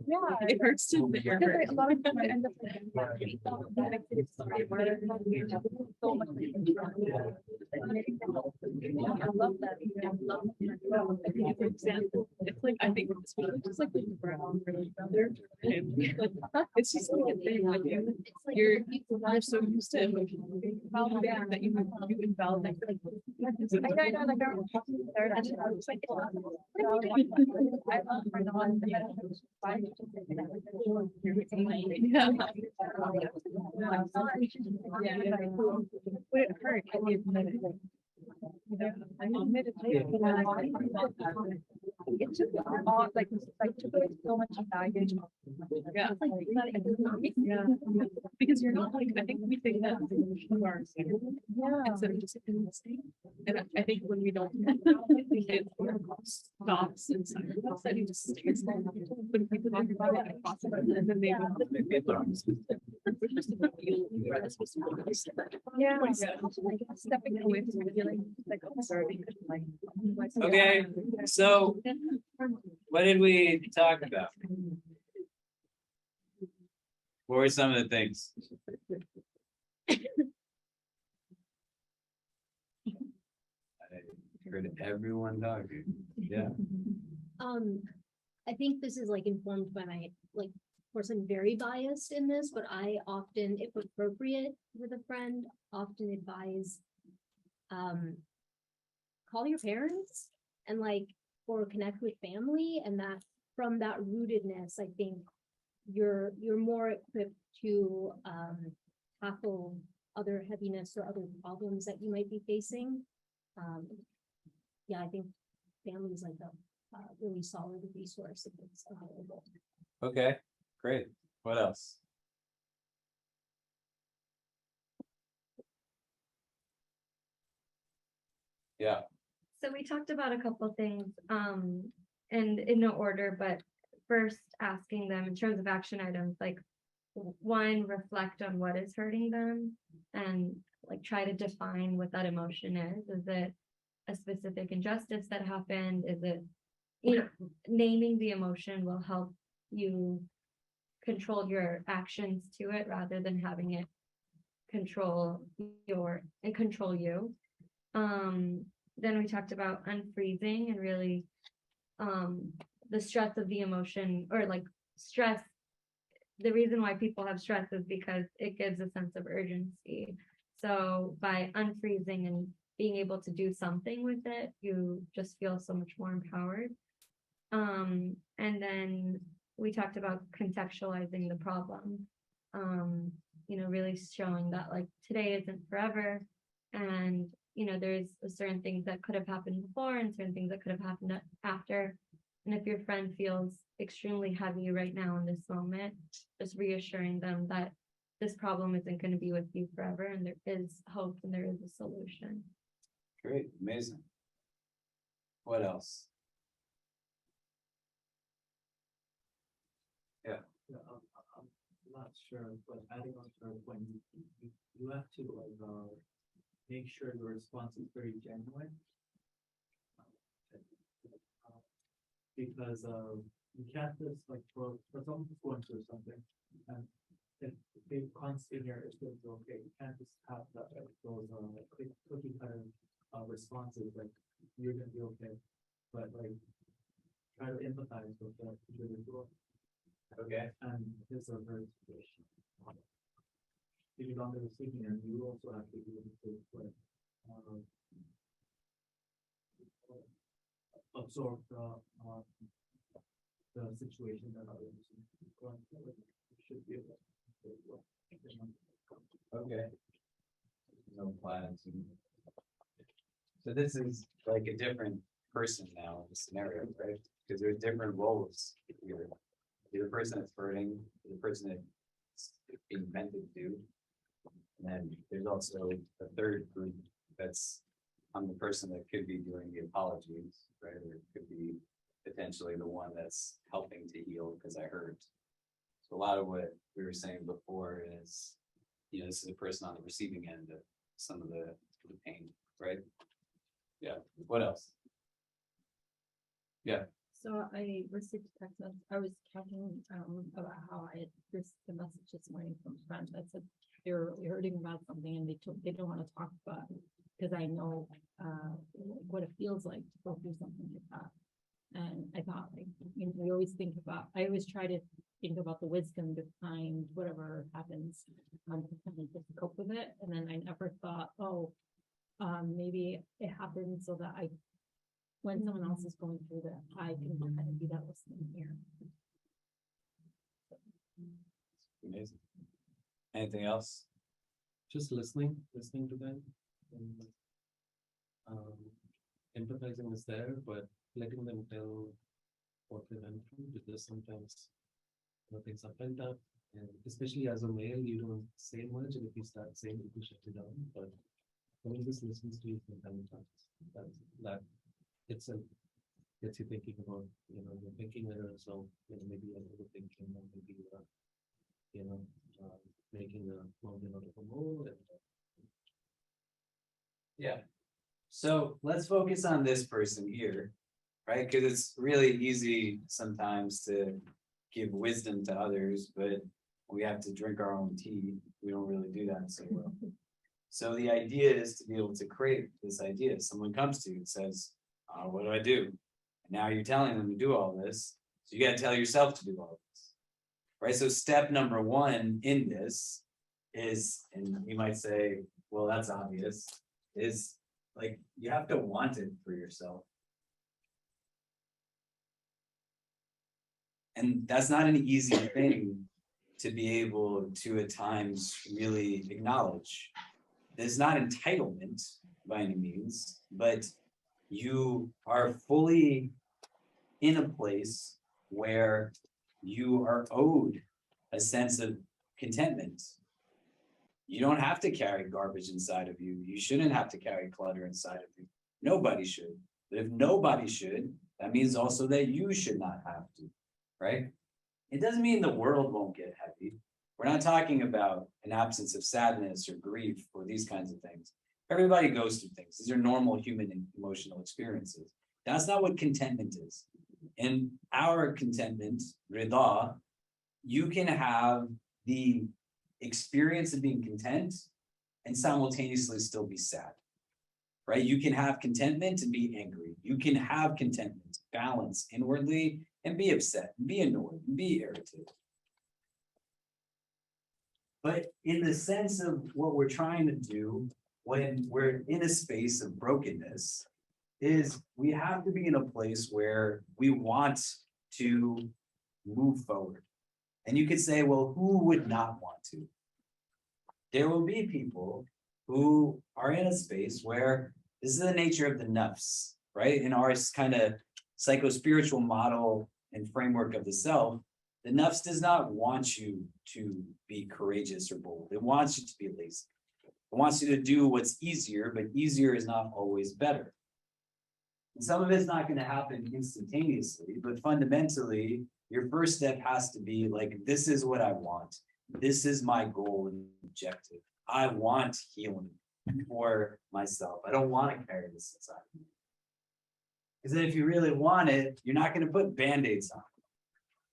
yeah It hurts to hear her. a lot of people end up so much I love that. For example, it's like I think it's just like the brown really it's just like a thing like you're so used to emotional that you invalidate Would it hurt? It took all like took away so much baggage. Yeah. Yeah. Because you're not like I think we think that you are instead of just insane. And I think when we don't it stops inside of us and it just stays there. But if people don't about it process it and then they Yeah. Like stepping away from feeling like observing like Okay, so what did we talk about? What were some of the things? I heard everyone talking. Yeah. I think this is like informed by my like course, I'm very biased in this, but I often, if appropriate with a friend, often advise call your parents and like, or connect with family, and that from that rootedness, I think you're more equipped to tackle other heaviness or other problems that you might be facing. Yeah, I think family is like a really solid resource if it's available. Okay, great. What else? Yeah, So we talked about a couple things, and in no order, but first asking them in terms of action items, like one, reflect on what is hurting them and like try to define what that emotion is. Is it a specific injustice that happened? Is it, naming the emotion will help you control your actions to it rather than having it control you. Then we talked about unfreezing and really the stress of the emotion, or like stress. The reason why people have stress is because it gives a sense of urgency. So by unfreezing and being able to do something with it, you just feel so much more empowered. And then we talked about contextualizing the problem. Really showing that like today isn't forever, and there's certain things that could have happened before and certain things that could have happened after. And if your friend feels extremely heavy right now in this moment, just reassuring them that this problem isn't going to be with you forever, and there is hope and there is a solution. great, amazing. What else? Yeah, I'm not sure, but adding on to her point, you have to like make sure the response is very genuine. Because you can't just like for someone who's going through something, and if they constantly hear it's okay, you can't just have that like those cookie cutter responses like you're gonna be okay, but like try to empathize with the individual. Okay, And his or her situation. If you don't get speaking, and you also have to be able to like, absorb the situation that others are going through. You should be able to. okay. No plans. So this is like a different person now in the scenario, right? Because there's different roles here. You're the person that's hurting, the person that's being vented to. And then there's also a third group that's, I'm the person that could be doing the apologies, right? Or it could be potentially the one that's helping to heal because I hurt. So a lot of what we were saying before is, this is a person on the receiving end of some of the pain, right? Yeah, what else? Yeah. So I received a text message. I was talking about how I had received a message this morning from a friend that said they're really hurting about something and they don't want to talk about it because I know what it feels like to go through something like that. And I thought, like, we always I always try to think about the wisdom behind whatever happens to kind of just cope with it. And then I never thought, maybe it happens so that when someone else is going through that, I can kind of be that listening here. Amazing. Anything else? Just listening to them, and empathizing is there, but letting them tell what they went through, because sometimes things are pent up, and especially as a male, you don't say much, and if you start saying, you shut it down. But when just listens to you from time to time, that itself gets you thinking about, your thinking errors, so maybe you're overthinking, or maybe making a mountain out of a mole. Yeah. So let's focus on this person here, right? Because it's really easy sometimes to give wisdom to others, but we have to drink our own tea. We don't really do that so well. So the idea is to be able to create this idea. Someone comes to you and says, what do? And now you're telling them to do all this. So you got to tell yourself to do all this. right? So step number one in this is, and you might say, well, that's obvious, is like, you have to want it for yourself. And that's not an easy thing to be able to at times really acknowledge. It's not entitlement by any means, but you are fully in a place where you are owed a sense of contentment. You don't have to carry garbage inside of you. You shouldn't have to carry clutter inside of you. Nobody should. But if nobody should, that means also that you should not have to, right? It doesn't mean the world won't get heavy. We're not talking about an absence of sadness or grief or these kinds of things. Everybody goes through things. These are normal human and emotional experiences. That's not what contentment is. In our contentment, rida, you can have the experience of being content and simultaneously still be sad, right? You can have contentment and be angry. You can have contentment, balance inwardly, and be upset, and be annoyed, and be irritated. But in the sense of what we're trying to do when we're in a space of brokenness, is we have to be in a place where we want to move forward. And you could say, well, who would not want to? There will be people who are in a space where this is the nature of the nafs, right? In our kind of psycho-spiritual model and framework of the self, the nafs does not want you to be courageous or bold. It wants you to be lazy. It wants you to do what's easier, but easier is not always better. And some of it's not going to happen instantaneously, but fundamentally, your first step has to be like, this is what I want. This is my goal and objective. I want healing for myself. I don't want to carry this inside of me. Because then if you really want it, you're not going to put Band-Aids on.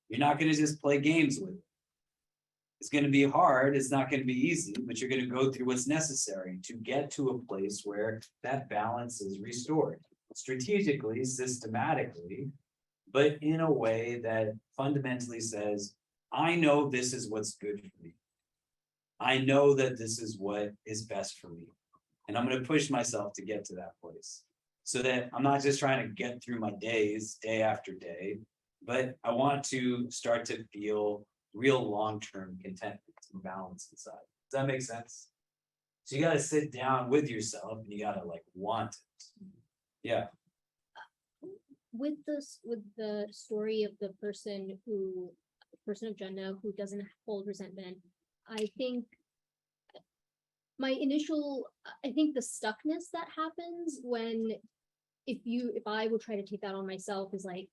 You're not going to just play games with it. It's going to be hard. It's not going to be easy, but you're going to go through what's necessary to get to a place where that balance is restored. Strategically, systematically, but in a way that fundamentally says, I know this is what's good for me. I know that this is what is best for me. And I'm going to push myself to get to that place so that I'm not just trying to get through my days, day after day, but I want to start to feel real long-term contentment and balance inside. Does that make sense? So you got to sit down with yourself and you got to like want it. Yeah. With the story of the person of Jannah who doesn't hold resentment, I think the stuckness that happens when if I would try to take that on myself is like,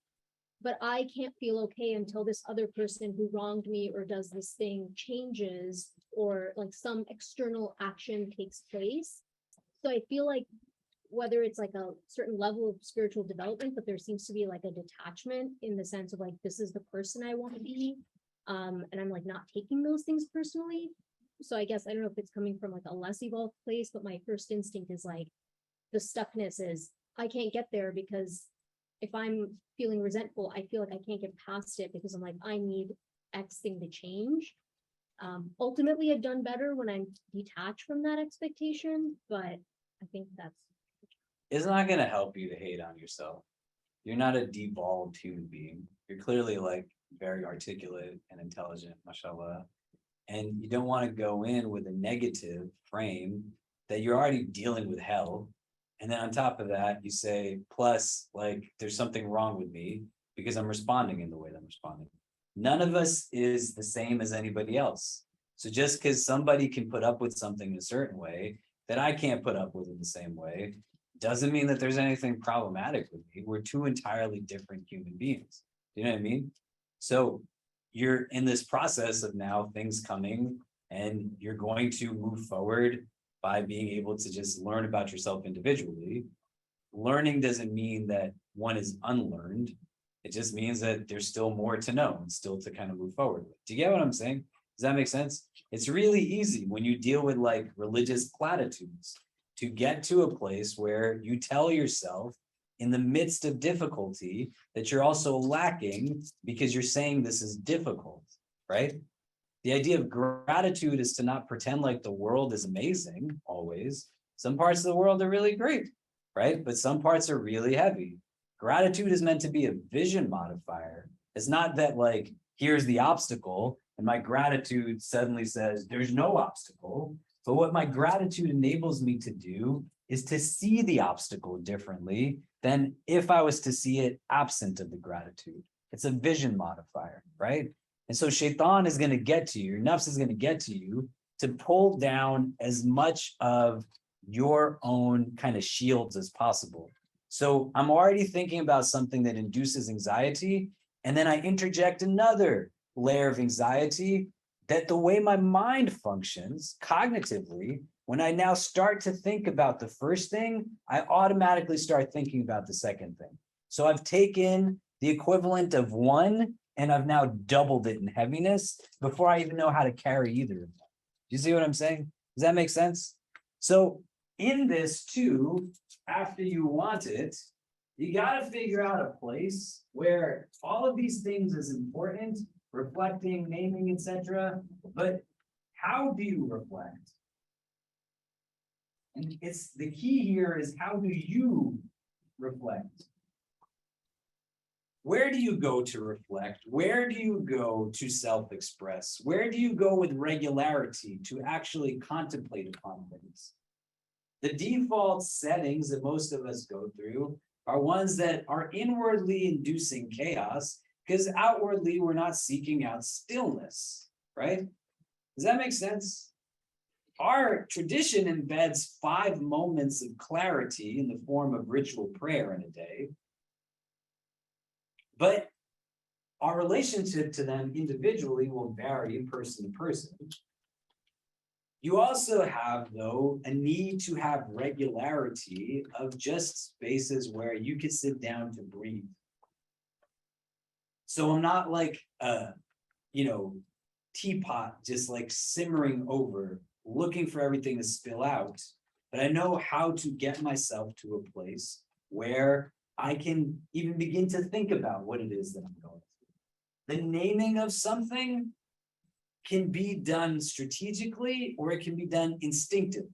but I can't feel okay until this other person who wronged me or does this thing changes or like some external action takes place. So I feel like whether it's like a certain level of spiritual development, but there seems to be like a detachment in the sense of like, this is the person I want to be. And I'm like not taking those things personally. So I guess I don't know if it's coming from like a less evolved place, but my first instinct is like the stuckness is I can't get there because if I'm feeling resentful, I feel like I can't get past it because I'm like, I need X thing to change. Ultimately, I've done better when I'm detached from that expectation, but I think that's. It's not going to help you to hate on yourself. You're not a devolved human being. You're clearly like very articulate and intelligent, mashallah. And you don't want to go in with a negative frame that you're already dealing with hell. And then on top of that, you say, plus, like, there's something wrong with me because I'm responding in the way that I'm responding. None of us is the same as anybody else. So just because somebody can put up with something in a certain way that I can't put up with in the same way, doesn't mean that there's anything problematic with me. We're two entirely different human beings. You know what I mean? So you're in this process of now things coming and you're going to move forward by being able to just learn about yourself individually. Learning doesn't mean that one is unlearned. It just means that there's still more to know and still to kind of move forward with. Do you get what I'm saying? Does that make sense? It's really easy when you deal with like religious platitudes to get to a place where you tell yourself in the midst of difficulty that you're also lacking because you're saying this is difficult. right? The idea of gratitude is to not pretend like the world is amazing always. Some parts of the world are really great, right? But some parts are really heavy. Gratitude is meant to be a vision modifier. It's not that like, here's the obstacle, and my gratitude suddenly says there's no obstacle. But what my gratitude enables me to do is to see the obstacle differently than if I was to see it absent of the gratitude. It's a vision modifier, right? And so shaitan is going to get to you, your nafs is going to get to you to pull down as much of your own kind of shields as possible. So I'm already thinking about something that induces anxiety, and then I interject another layer of anxiety that the way my mind functions cognitively, when I now start to think about the first thing, I automatically start thinking about the second thing. So I've taken the equivalent of one, and I've now doubled it in heaviness before I even know how to carry either of them. Do you see what I'm saying? Does that make sense? So in this too, after you want it, you got to figure out a place where all of these things is important, reflecting, naming, etc. But how do you reflect? And it's the key here is how do you reflect? Where do you go to reflect? Where do you go to self-express? Where do you go with regularity to actually contemplate upon things? The default settings that most of us go through are ones that are inwardly inducing chaos because outwardly we're not seeking out stillness, right? Does that make sense? Our tradition embeds 5 moments of clarity in the form of ritual prayer in a day. But our relationship to them individually will vary person to person. You also have, though, a need to have regularity of just spaces where you can sit down to breathe. So I'm not like a, teapot just like simmering over, looking for everything to spill out. But I know how to get myself to a place where I can even begin to think about what it is that I'm going through. The naming of something can be done strategically or it can be done instinctively.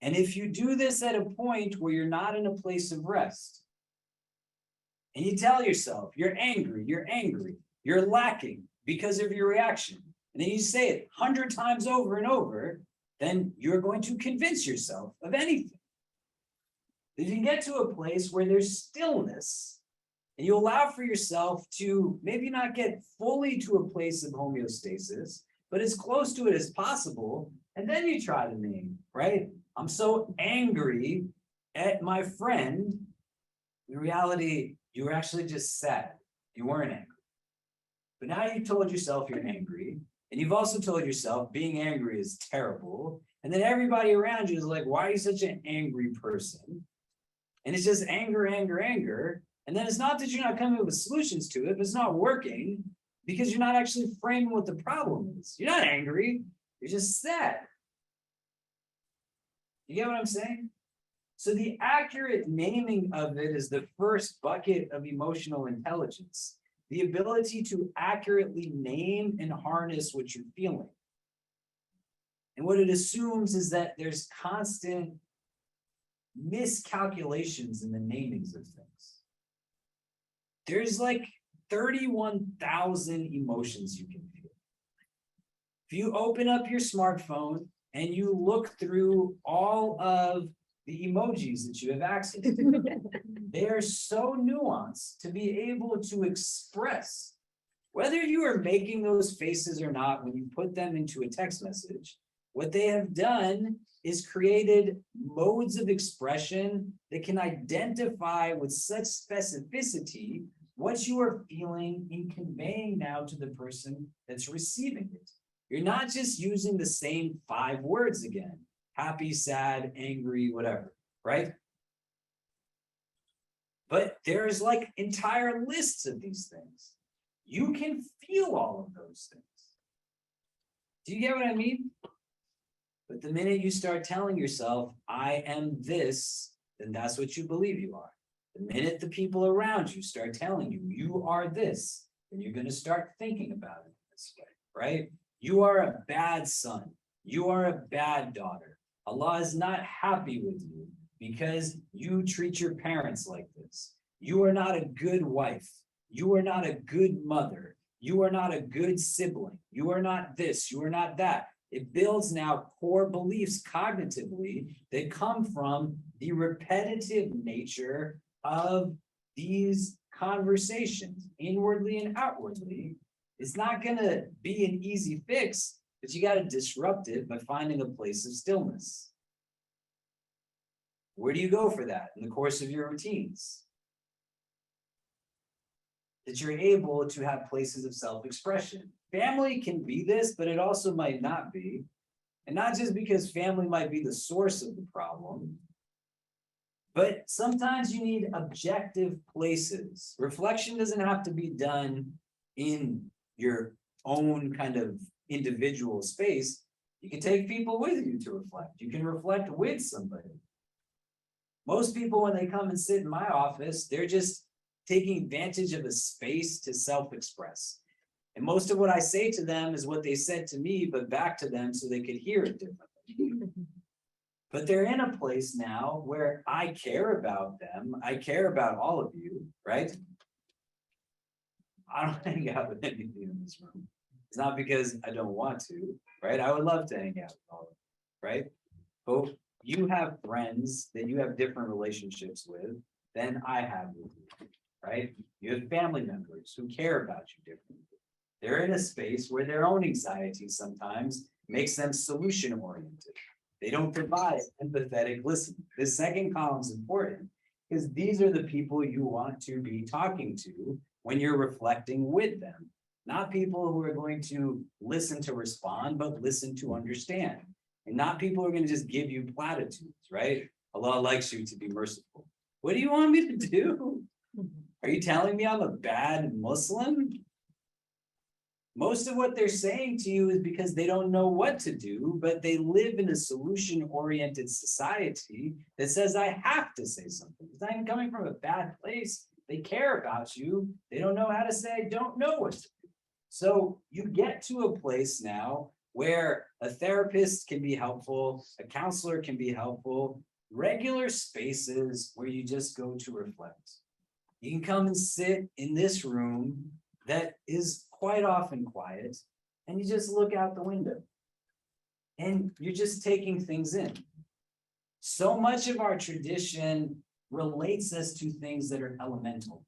And if you do this at a point where you're not in a place of rest, and you tell yourself, you're angry, you're lacking because of your reaction, and then you say it 100 times over and over, then you're going to convince yourself of anything. If you get to a place where there's stillness, and you allow for yourself to maybe not get fully to a place of homeostasis, but as close to it as possible, and then you try to name, right? I'm so angry at my friend. In reality, you were actually just sad. You weren't angry. But now you told yourself you're angry, and you've also told yourself being angry is terrible. And then everybody around you is like, why are you such an angry person? And it's just anger. And then it's not that you're not coming up with solutions to it, but it's not working because you're not actually framing what the problem is. You're not angry, you're just sad. You get what I'm saying? So the accurate naming of it is the first bucket of emotional intelligence, the ability to accurately name and harness what you're feeling. And what it assumes is that there's constant miscalculations in the namings of things. There's like 31,000 emotions you can feel. If you open up your smartphone and you look through all of the emojis that you have access to, they are so nuanced to be able to express, whether you are making those faces or not, when you put them into a text message, what they have done is created modes of expression that can identify with such specificity what you are feeling in conveying now to the person that's receiving it. You're not just using the same 5 words again, happy, sad, angry, whatever, right? But there's like entire lists of these things. You can feel all of those things. Do you get what I mean? But the minute you start telling yourself, I am this, then that's what you believe you are. The minute the people around you start telling you, you are this, then you're going to start thinking about it this way, right? You are a bad son. You are a bad daughter. Allah is not happy with you because you treat your parents like this. You are not a good wife. You are not a good mother. You are not a good sibling. You are not this. You are not that. It builds now core beliefs cognitively that come from the repetitive nature of these conversations, inwardly and outwardly. It's not going to be an easy fix, but you got to disrupt it by finding a place of stillness. Where do you go for that in the course of your routines? That you're able to have places of self-expression. Family can be this, but it also might not be. And not just because family might be the source of the problem, but sometimes you need objective places. Reflection doesn't have to be done in your own kind of individual space. You can take people with you to reflect. You can reflect with somebody. Most people, when they come and sit in my office, they're just taking advantage of a space to self-express. And most of what I say to them is what they said to me, but back to them so they could hear it differently. But they're in a place now where I care about them. I care about all of you, right? I don't hang out with any of you in this room. It's not because I don't want to, right? I would love to hang out with all of you, right? But you have friends that you have different relationships with than I have with you, right? You have family members who care about you differently. They're in a space where their own anxiety sometimes makes them solution-oriented. They don't provide empathetic listening. This second column is important because these are the people you want to be talking to when you're reflecting with them, not people who are going to listen to respond, but listen to understand. And not people who are going to just give you platitudes, right? Allah likes you to be merciful. What do you want me to do? Are you telling me I'm a bad Muslim? Most of what they're saying to you is because they don't know what to do, but they live in a solution-oriented society that says, I have to say something. It's not even coming from a bad place. They care about you. They don't know how to say, I don't know what to do. So you get to a place now where a therapist can be helpful, a counselor can be helpful, regular spaces where you just go to reflect. You can come and sit in this room that is quite often quiet, and you just look out the window. And you're just taking things in. So much of our tradition relates us to things that are elemental.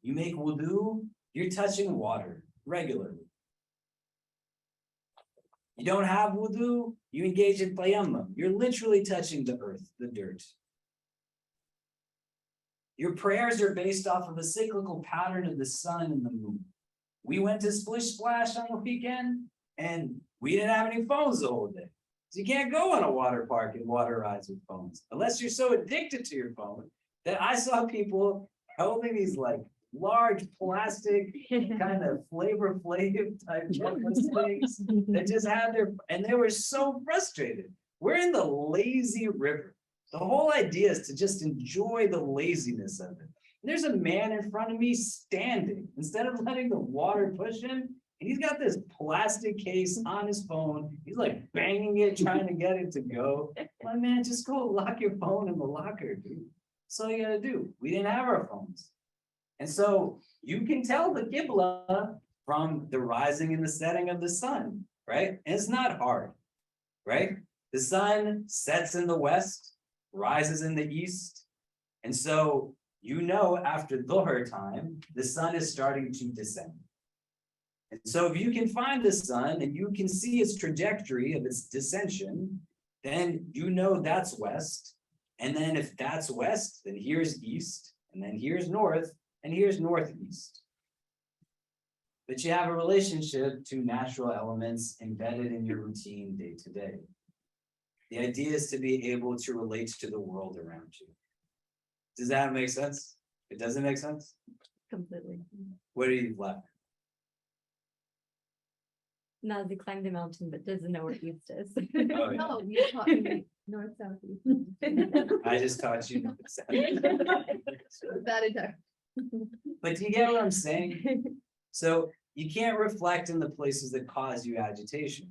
You make wudu, you're touching water regularly. You don't have wudu, you engage in tayammum. You're literally touching the earth, the dirt. Your prayers are based off of a cyclical pattern of the sun and the moon. We went to Splish Splash on the weekend, and we didn't have any phones the whole day. So you can't go on a water park and water rides with phones, unless you're so addicted to your phone that I saw people holding these like large plastic kind of Flavor Flav type necklace things that just had their, and they were so frustrated. We're in the lazy river. The whole idea is to just enjoy the laziness of it. And there's a man in front of me standing, instead of letting the water push him, and he's got this plastic case on his phone. He's like banging it, trying to get it to go. My man, just go lock your phone in the locker, dude. That's all you gotta do. We didn't have our phones. And so you can tell the Qibla from the rising and the setting of the sun, right? And it's not hard, right? The sun sets in the west, rises in the east. And so you know after Dhuhr time, the sun is starting to descend. And so if you can find the sun and you can see its trajectory of its descension, then you know that's west. And then if that's west, then here's east, and then here's north, and here's northeast. But you have a relationship to natural elements embedded in your routine day to day. The idea is to be able to relate to the world around you. Does that make sense? It doesn't make sense? Completely. What are you left? Nazi climbed the mountain but doesn't know where east is. Oh, yeah. No, you taught me north, south, east. I just taught you. That is our. But do you get what I'm saying? So you can't reflect in the places that cause you agitation.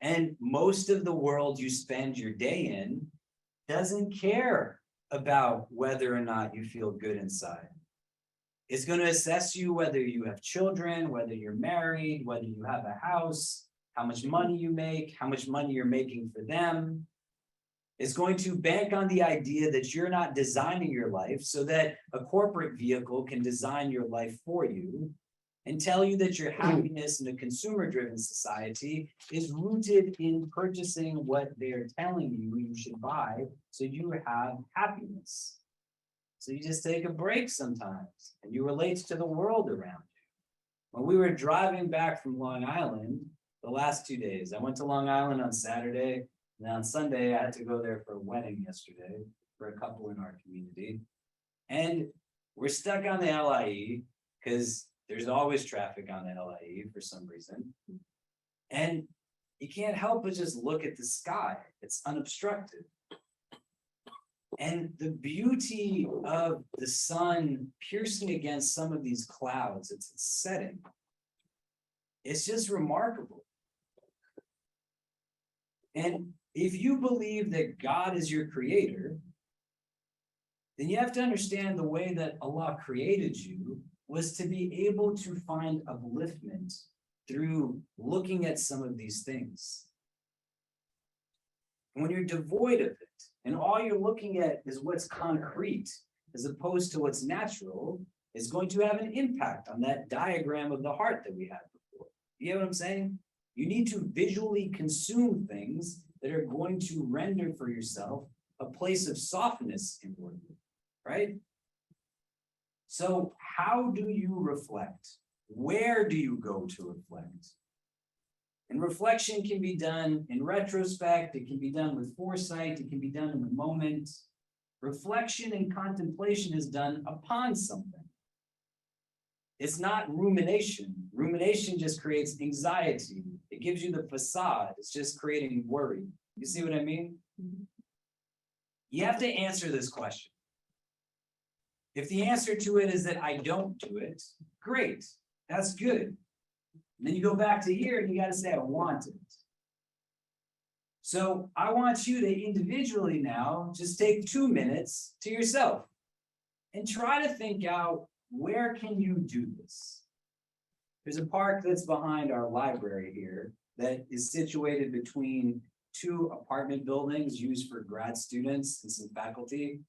And most of the world you spend your day in doesn't care about whether or not you feel good inside. It's going to assess you whether you have children, whether you're married, whether you have a house, how much money you make, how much money you're making for them. It's going to bank on the idea that you're not designing your life so that a corporate vehicle can design your life for you, and tell you that your happiness in a consumer-driven society is rooted in purchasing what they're telling you should buy so you have happiness. So you just take a break sometimes and you relate to the world around you. When we were driving back from Long Island the last 2 days, I went to Long Island on Saturday, and on Sunday I had to go there for a wedding yesterday for a couple in our community. And we're stuck on the LIE because there's always traffic on the LIE for some reason. And you can't help but just look at the sky. It's unobstructed. And the beauty of the sun piercing against some of these clouds, it's setting. It's just remarkable. And if you believe that God is your creator, then you have to understand the way that Allah created you was to be able to find upliftment through looking at some of these things. And when you're devoid of it, and all you're looking at is what's concrete, as opposed to what's natural, is going to have an impact on that diagram of the heart that we had before. You know what I'm saying? You need to visually consume things that are going to render for yourself a place of softness inwardly, right? So how do you reflect? Where do you go to reflect? And reflection can be done in retrospect, it can be done with foresight, it can be done in the moment. Reflection and contemplation is done upon something. It's not rumination. Rumination just creates anxiety. It gives you the facade. It's just creating worry. You see what I mean? You have to answer this question. If the answer to it is that I don't do it, great. That's good. And then you go back to here and you got to say, I want it. So I want you to individually now just take 2 minutes to yourself and try to think out, where can you do this? There's a park that's behind our library here that is situated between 2 apartment buildings used for grad students and some faculty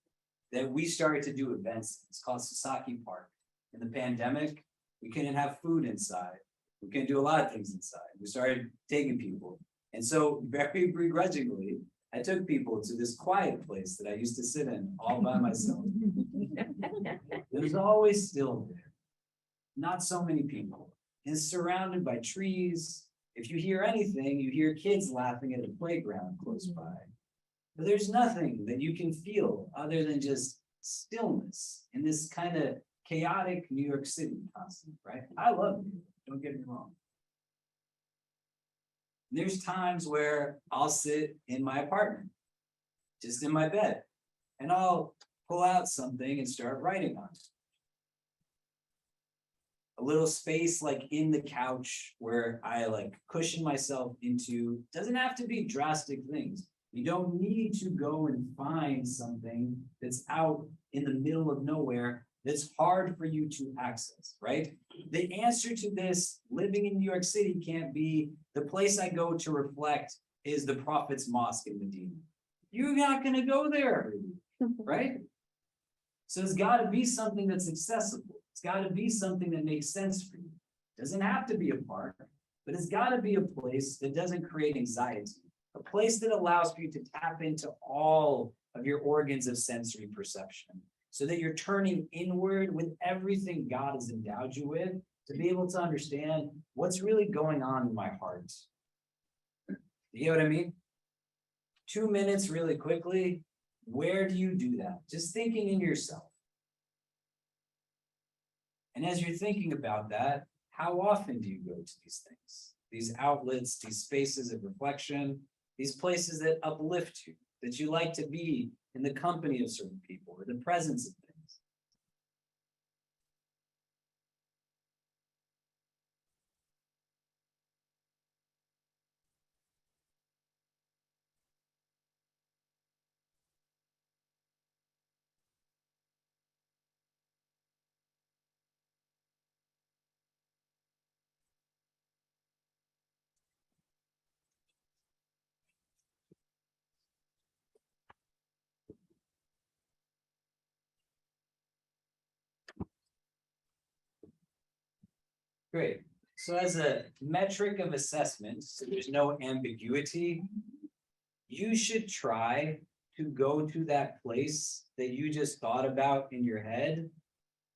that we started to do events. It's called Sasaki Park. In the pandemic, we couldn't have food inside. We couldn't do a lot of things inside. We started taking people. And so very begrudgingly, I took people to this quiet place that I used to sit in all by myself. It was always still there. Not so many people. And surrounded by trees. If you hear anything, you hear kids laughing at the playground close by. But there's nothing that you can feel other than just stillness in this kind of chaotic New York City constant, right? I love New York, don't get me wrong. There's times where I'll sit in my apartment, just in my bed, and I'll pull out something and start writing on it. A little space like in the couch where I like cushion myself into, doesn't have to be drastic things. You don't need to go and find something that's out in the middle of nowhere that's hard for you to access, right? The answer to this, living in New York City, can't be the place I go to reflect is the Prophet's Mosque in Medina. You're not going to go there every week, right? So it's got to be something that's accessible. It's got to be something that makes sense for you. It doesn't have to be a park, but it's got to be a place that doesn't create anxiety. A place that allows for you to tap into all of your organs of sensory perception so that you're turning inward with everything God has endowed you with to be able to understand what's really going on in my heart. You get what I mean? 2 minutes really quickly. Where do you do that? Just thinking in yourself. And as you're thinking about that, how often do you go to these things? These outlets, these spaces of reflection, these places that uplift you, that you like to be in the company of certain people or the presence of things. Great. So as a metric of assessment, so there's no ambiguity, you should try to go to that place that you just thought about in your head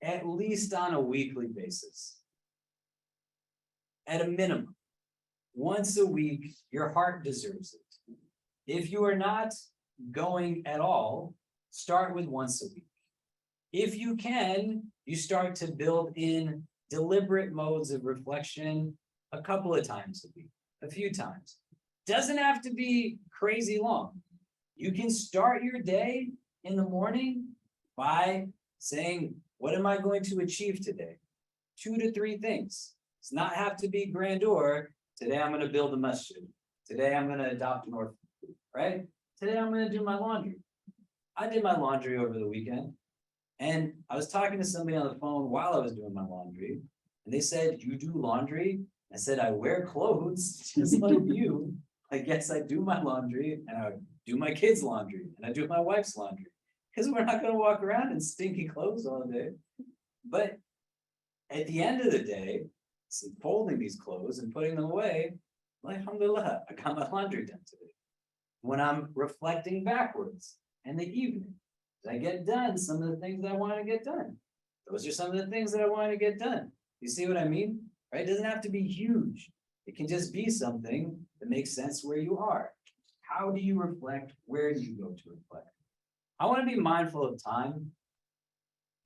at least on a weekly basis. At a minimum, once a week, your heart deserves it. If you are not going at all, start with once a week. If you can, you start to build in deliberate modes of reflection a couple of times a week, a few times. Doesn't have to be crazy long. You can start your day in the morning by saying, what am I going to achieve today? 2 to 3 things. It's not have to be grandeur. Today I'm going to build a masjid. Today I'm going to adopt an orphan, right? Today I'm going to do my laundry. I did my laundry over the weekend. And I was talking to somebody on the phone while I was doing my laundry. And they said, you do laundry? I said, I wear clothes just like you. I guess I do my laundry and I do my kids' laundry and I do my wife's laundry. Because we're not going to walk around in stinky clothes all day. But at the end of the day, folding these clothes and putting them away, alhamdulillah, I got my laundry done today. When I'm reflecting backwards in the evening, I get done some of the things that I want to get done. Those are some of the things that I want to get done. You see what I mean? Right? It doesn't have to be huge. It can just be something that makes sense where you are. How do you reflect? Where do you go to reflect? I want to be mindful of time.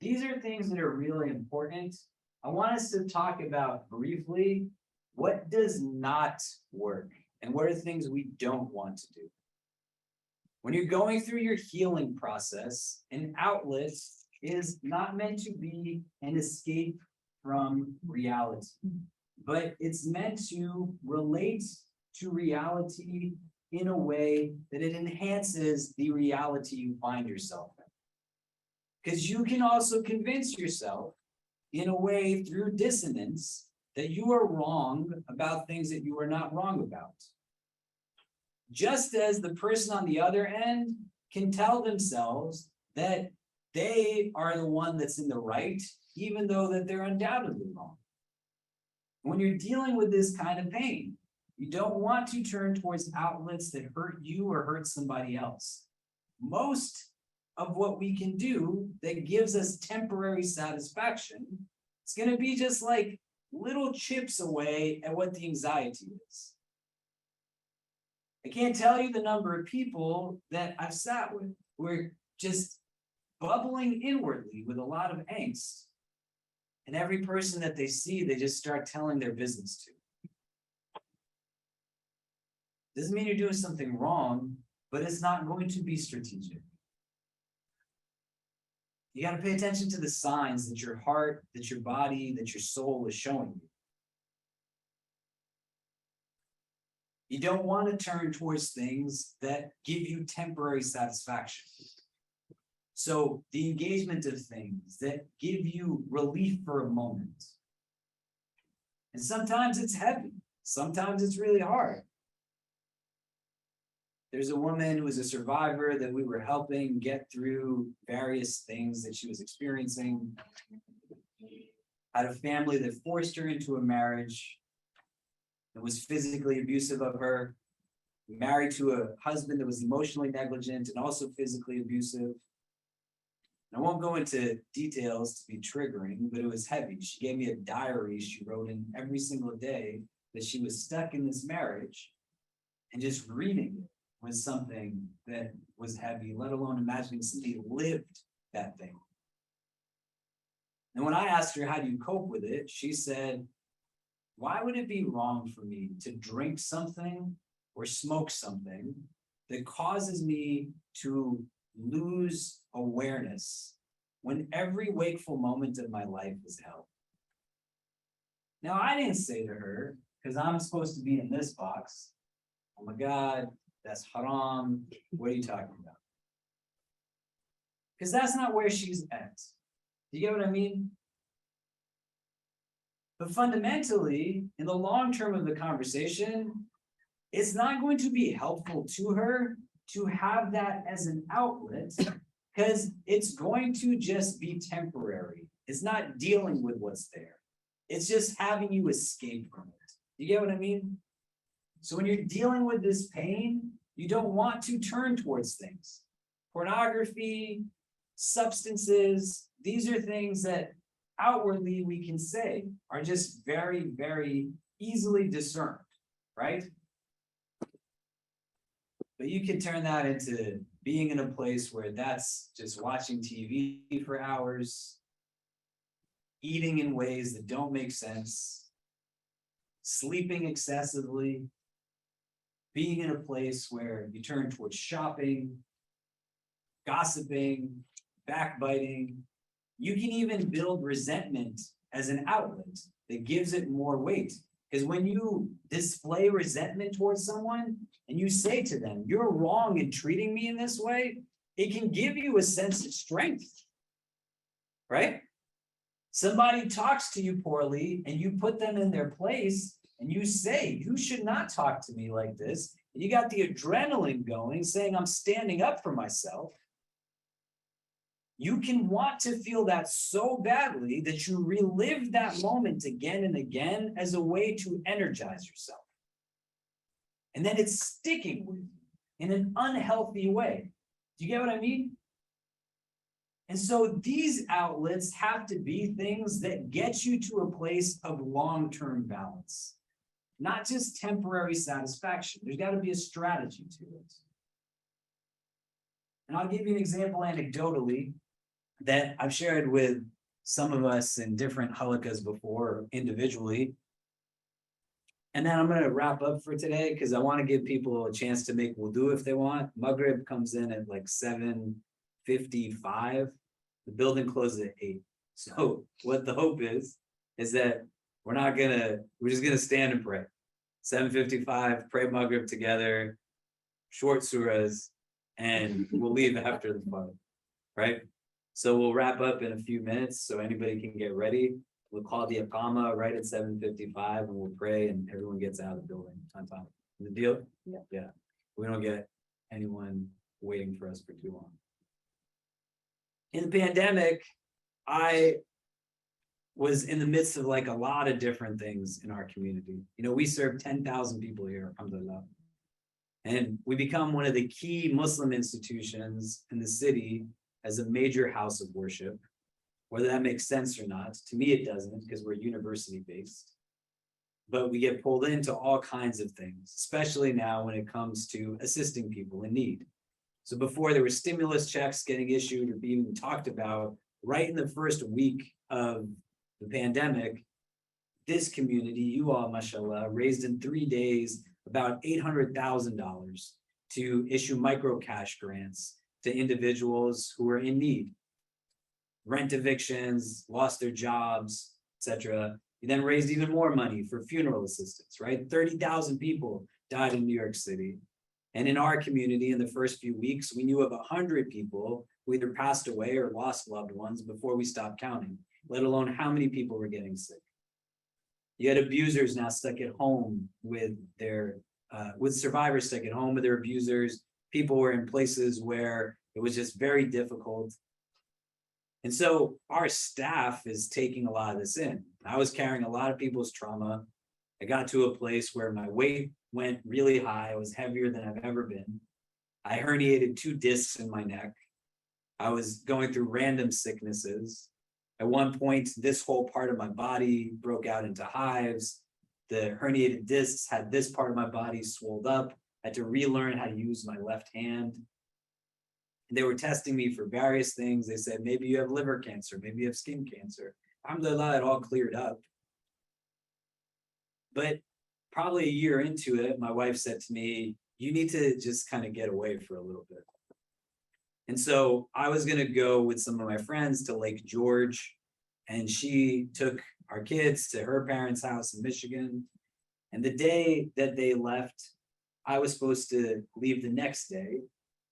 These are things that are really important. I want us to talk about briefly what does not work and what are things we don't want to do. When you're going through your healing process, an outlet is not meant to be an escape from reality, but it's meant to relate to reality in a way that it enhances the reality you find yourself in. Because you can also convince yourself in a way through dissonance that you are wrong about things that you are not wrong about. Just as the person on the other end can tell themselves that they are the one that's in the right, even though that they're undoubtedly wrong. When you're dealing with this kind of pain, you don't want to turn towards outlets that hurt you or hurt somebody else. Most of what we can do that gives us temporary satisfaction, it's going to be just like little chips away at what the anxiety is. I can't tell you the number of people that I've sat with who are just bubbling inwardly with a lot of angst. And every person that they see, they just start telling their business to. Doesn't mean you're doing something wrong, but it's not going to be strategic. You got to pay attention to the signs that your heart, that your body, that your soul is showing you. You don't want to turn towards things that give you temporary satisfaction. So the engagement of things that give you relief for a moment. And sometimes it's heavy. Sometimes it's really hard. There's a woman who was a survivor that we were helping get through various things that she was experiencing. Had a family that forced her into a marriage that was physically abusive of her, married to a husband that was emotionally negligent and also physically abusive. I won't go into details to be triggering, but it was heavy. She gave me a diary she wrote in every single day that she was stuck in this marriage, and just reading it was something that was heavy, let alone imagining somebody lived that thing. And when I asked her, how do you cope with it? She said, why would it be wrong for me to drink something or smoke something that causes me to lose awareness when every wakeful moment of my life is hell? Now, I didn't say to her, because I'm supposed to be in this box, oh my God, that's haram. What are you talking about? Because that's not where she's at. Do you get what I mean? But fundamentally, in the long term of the conversation, it's not going to be helpful to her to have that as an outlet, because it's going to just be temporary. It's not dealing with what's there. It's just having you escape from it. You get what I mean? So when you're dealing with this pain, you don't want to turn towards things. Pornography, substances, these are things that outwardly we can say are just very, very easily discerned, right? But you can turn that into being in a place where that's just watching TV for hours, eating in ways that don't make sense, sleeping excessively, being in a place where you turn towards shopping, gossiping, backbiting. You can even build resentment as an outlet that gives it more weight. Because when you display resentment towards someone and you say to them, you're wrong in treating me in this way, it can give you a sense of strength, right? Somebody talks to you poorly and you put them in their place and you say, you should not talk to me like this. And you got the adrenaline going, saying, I'm standing up for myself. You can want to feel that so badly that you relive that moment again and again as a way to energize yourself. And then it's sticking with you in an unhealthy way. Do you get what I mean? And so these outlets have to be things that get you to a place of long-term balance, not just temporary satisfaction. There's got to be a strategy to it. And I'll give you an example anecdotally that I've shared with some of us in different halakas before, individually. And then I'm going to wrap up for today because I want to give people a chance to make wudu if they want. Maghrib comes in at like 7:55. The building closes at 8. So what the hope is that we're just gonna stand and pray. 7:55, pray Maghrib together, short surahs, and we'll leave after the fun, right? So we'll wrap up in a few minutes so anybody can get ready. We'll call the Iqama right at 7:55 and we'll pray and everyone gets out of the building on time. The deal? Yeah. Yeah. We don't get anyone waiting for us for too long. In the pandemic, I was in the midst of like a lot of different things in our community. You know, we serve 10,000 people here, alhamdulillah. And we become one of the key Muslim institutions in the city as a major house of worship. Whether that makes sense or not, to me it doesn't because we're university based. But we get pulled into all kinds of things, especially now when it comes to assisting people in need. So before there were stimulus checks getting issued or being talked about, right in the first week of the pandemic, this community, you all, mashallah, raised in 3 days about $800,000 to issue micro cash grants to individuals who are in need. Rent evictions, lost their jobs, etc. You then raised even more money for funeral assistance, right? 30,000 people died in New York City. And in our community, in the first few weeks, we knew of 100 people who either passed away or lost loved ones before we stopped counting, let alone how many people were getting sick. You had abusers now stuck at home with survivors stuck at home with their abusers. People were in places where it was just very difficult. And so our staff is taking a lot of this in. I was carrying a lot of people's trauma. I got to a place where my weight went really high. I was heavier than I've ever been. I herniated 2 discs in my neck. I was going through random sicknesses. At one point, this whole part of my body broke out into hives. The herniated discs had this part of my body swelled up. I had to relearn how to use my left hand. They were testing me for various things. They said, maybe you have liver cancer, maybe you have skin cancer. Alhamdulillah, it all cleared up. But probably a year into it, my wife said to me, you need to just kind of get away for a little bit. And so I was going to go with some of my friends to Lake George, and she took our kids to her parents' house in Michigan. And the day that they left, I was supposed to leave the next day.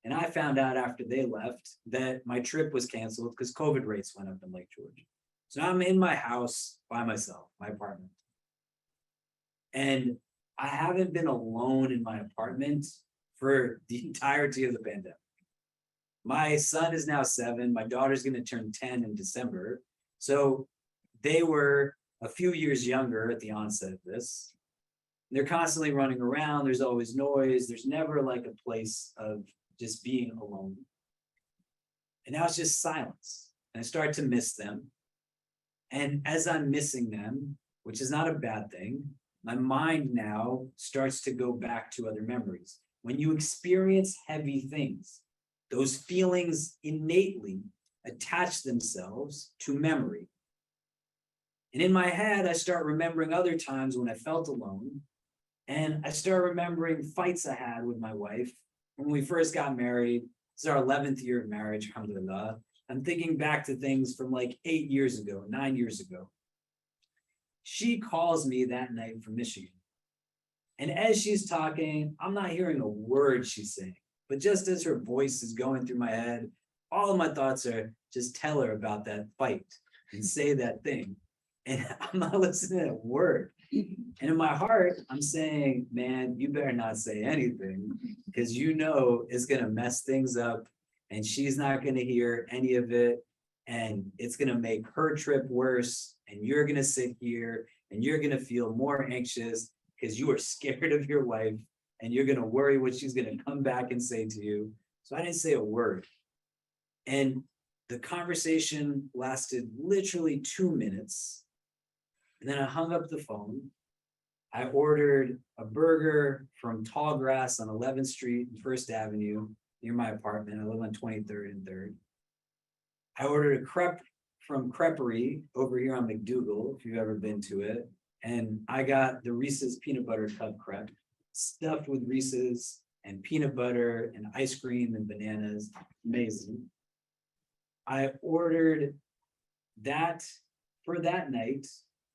And I found out after they left that my trip was canceled because COVID rates went up in Lake George. So now I'm in my house by myself, my apartment. And I haven't been alone in my apartment for the entirety of the pandemic. My son is now 7. My daughter's going to turn 10 in December. So they were a few years younger at the onset of this. They're constantly running around. There's always noise. There's never like a place of just being alone. And now it's just silence. And I start to miss them. And as I'm missing them, which is not a bad thing, my mind now starts to go back to other memories. When you experience heavy things, those feelings innately attach themselves to memory. And in my head, I start remembering other times when I felt alone. And I start remembering fights I had with my wife when we first got married. It's our 11th year of marriage, alhamdulillah. I'm thinking back to things from like 8 years ago, 9 years ago. She calls me that night from Michigan. And as she's talking, I'm not hearing a word she's saying. But just as her voice is going through my head, all of my thoughts are just tell her about that fight and say that thing. And I'm not listening to a word. And in my heart, I'm saying, man, you better not say anything because you know it's going to mess things up and she's not going to hear any of it. And it's going to make her trip worse. And you're going to sit here and you're going to feel more anxious because you are scared of your wife and you're going to worry what she's going to come back and say to you. So I didn't say a word. And the conversation lasted literally 2 minutes. And then I hung up the phone. I ordered a burger from Tallgrass on 11th Street and 1st Avenue near my apartment. I live on 23rd and 3rd. I ordered a crepe from Creperie over here on McDougal, if you've ever been to it. And I got the Reese's peanut butter cup crepe, stuffed with Reese's and peanut butter and ice cream and bananas. Amazing. I ordered that for that night.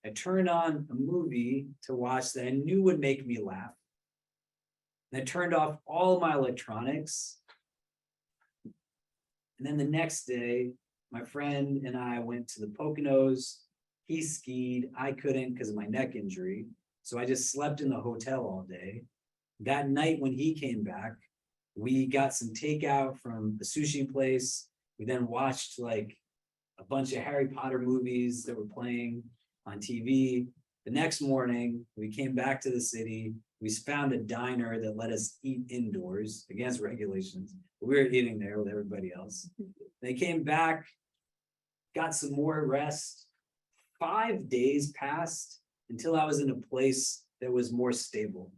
I turned on a movie to watch that I knew would make me laugh. And I turned off all of my electronics. And then the next day, my friend and I went to the Poconos. He skied. I couldn't because of my neck injury. So I just slept in the hotel all day. That night when he came back, we got some takeout from the sushi place. We then watched like a bunch of Harry Potter movies that were playing on TV. The next morning, we came back to the city. We found a diner that let us eat indoors against regulations. We were eating there with everybody else. They came back, got some more rest. 5 days passed until I was in a place that was more stable.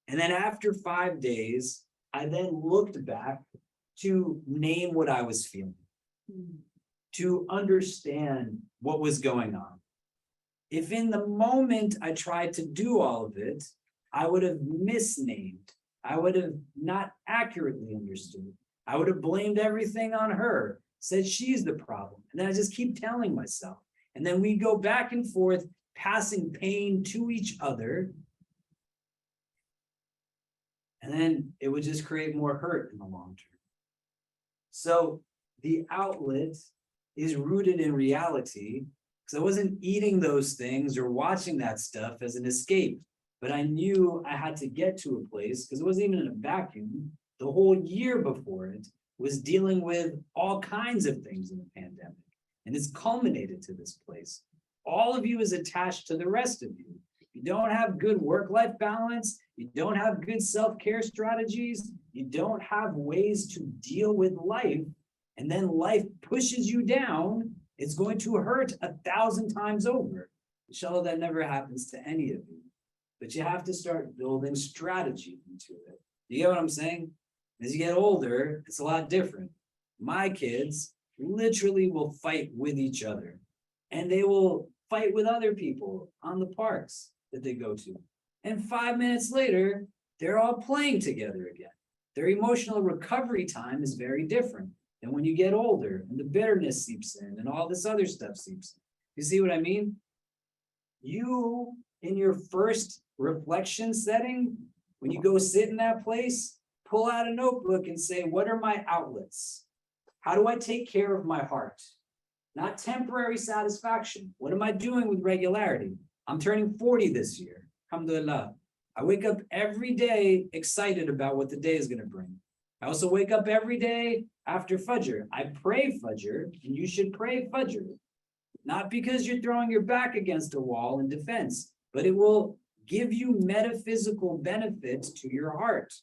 And then after 5 days, I then looked back to name what I was feeling, to understand what was going on. If in the moment I tried to do all of it, I would have misnamed. I would have not accurately understood. I would have blamed everything on her, said she's the problem. And then I just keep telling myself. And then we go back and forth, passing pain to each other. And then it would just create more hurt in the long term. So the outlet is rooted in reality, because I wasn't eating those things or watching that stuff as an escape, but I knew I had to get to a place because it wasn't even in a vacuum. The whole year before it was dealing with all kinds of things in the pandemic, and it's culminated to this place. All of you is attached to the rest of you. You don't have good work-life balance. You don't have good self-care strategies. You don't have ways to deal with life. And then life pushes you down. It's going to hurt 1,000 times over. Inshallah, that never happens to any of you. But you have to start building strategy into it. You get what I'm saying? As you get older, it's a lot different. My kids literally will fight with each other. And they will fight with other people on the parks that they go to. And 5 minutes later, they're all playing together again. Their emotional recovery time is very different than when you get older and the bitterness seeps in and all this other stuff seeps in. You see what I mean? You, in your first reflection setting, when you go sit in that place, pull out a notebook and say, what are my outlets? How do I take care of my heart? Not temporary satisfaction. What am I doing with regularity? I'm turning 40 this year, alhamdulillah. I wake up every day excited about what the day is going to bring. I also wake up every day after Fajr. I pray Fajr, and you should pray Fajr. not because you're throwing your back against a wall in defense, but it will give you metaphysical benefits to your heart.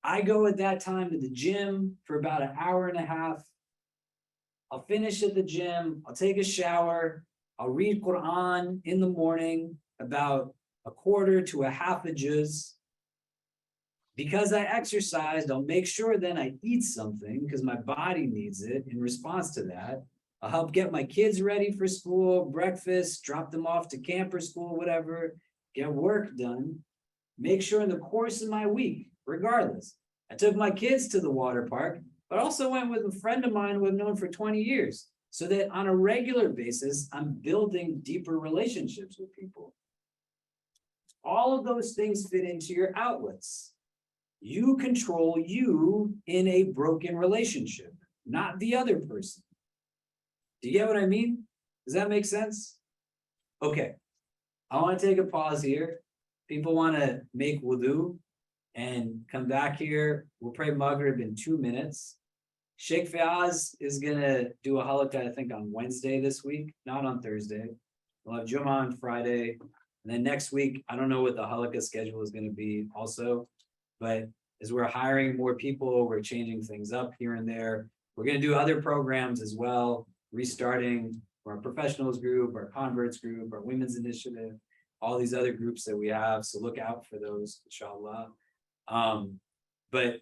I go at that time to the gym for about an hour and a half. I'll finish at the gym, I'll take a shower, I'll read Quran in the morning, about a quarter to a half a juz. Because I exercised, I'll make sure then I eat something because my body needs it in response to that. I'll help get my kids ready for school, breakfast, drop them off to camp or school, whatever, get work done. Make sure in the course of my week, regardless, I took my kids to the water park, but also went with a friend of mine who I've known for 20 years, so that on a regular basis, I'm building deeper relationships with people. All of those things fit into your outlets. You control you in a broken relationship, not the other person. Do you get what I mean? Does that make sense? Okay, I want to take a pause here. People want to make wudu and come back here. We'll pray Maghrib in 2 minutes. Sheikh Fayaz is gonna do a halakha, I think, on Wednesday this week, not on Thursday. We'll have Jummah on Friday. And then next week, I don't know what the halakha schedule is gonna be also, but as we're hiring more people, we're changing things up here and there. We're gonna do other programs as well, restarting our professionals group, our converts group, our women's initiative, all these other groups that we have. So look out for those, inshallah. But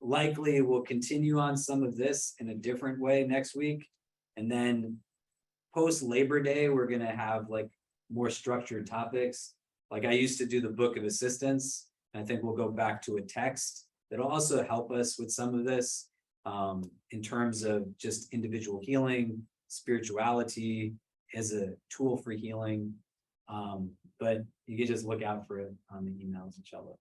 likely we'll continue on some of this in a different way next week. And then post Labor Day, we're gonna have like more structured topics. Like I used to do the book of assistance. I think we'll go back to a text that'll also help us with some of this in terms of just individual healing, spirituality as a tool for healing. But you can just look out for it on the emails, inshallah.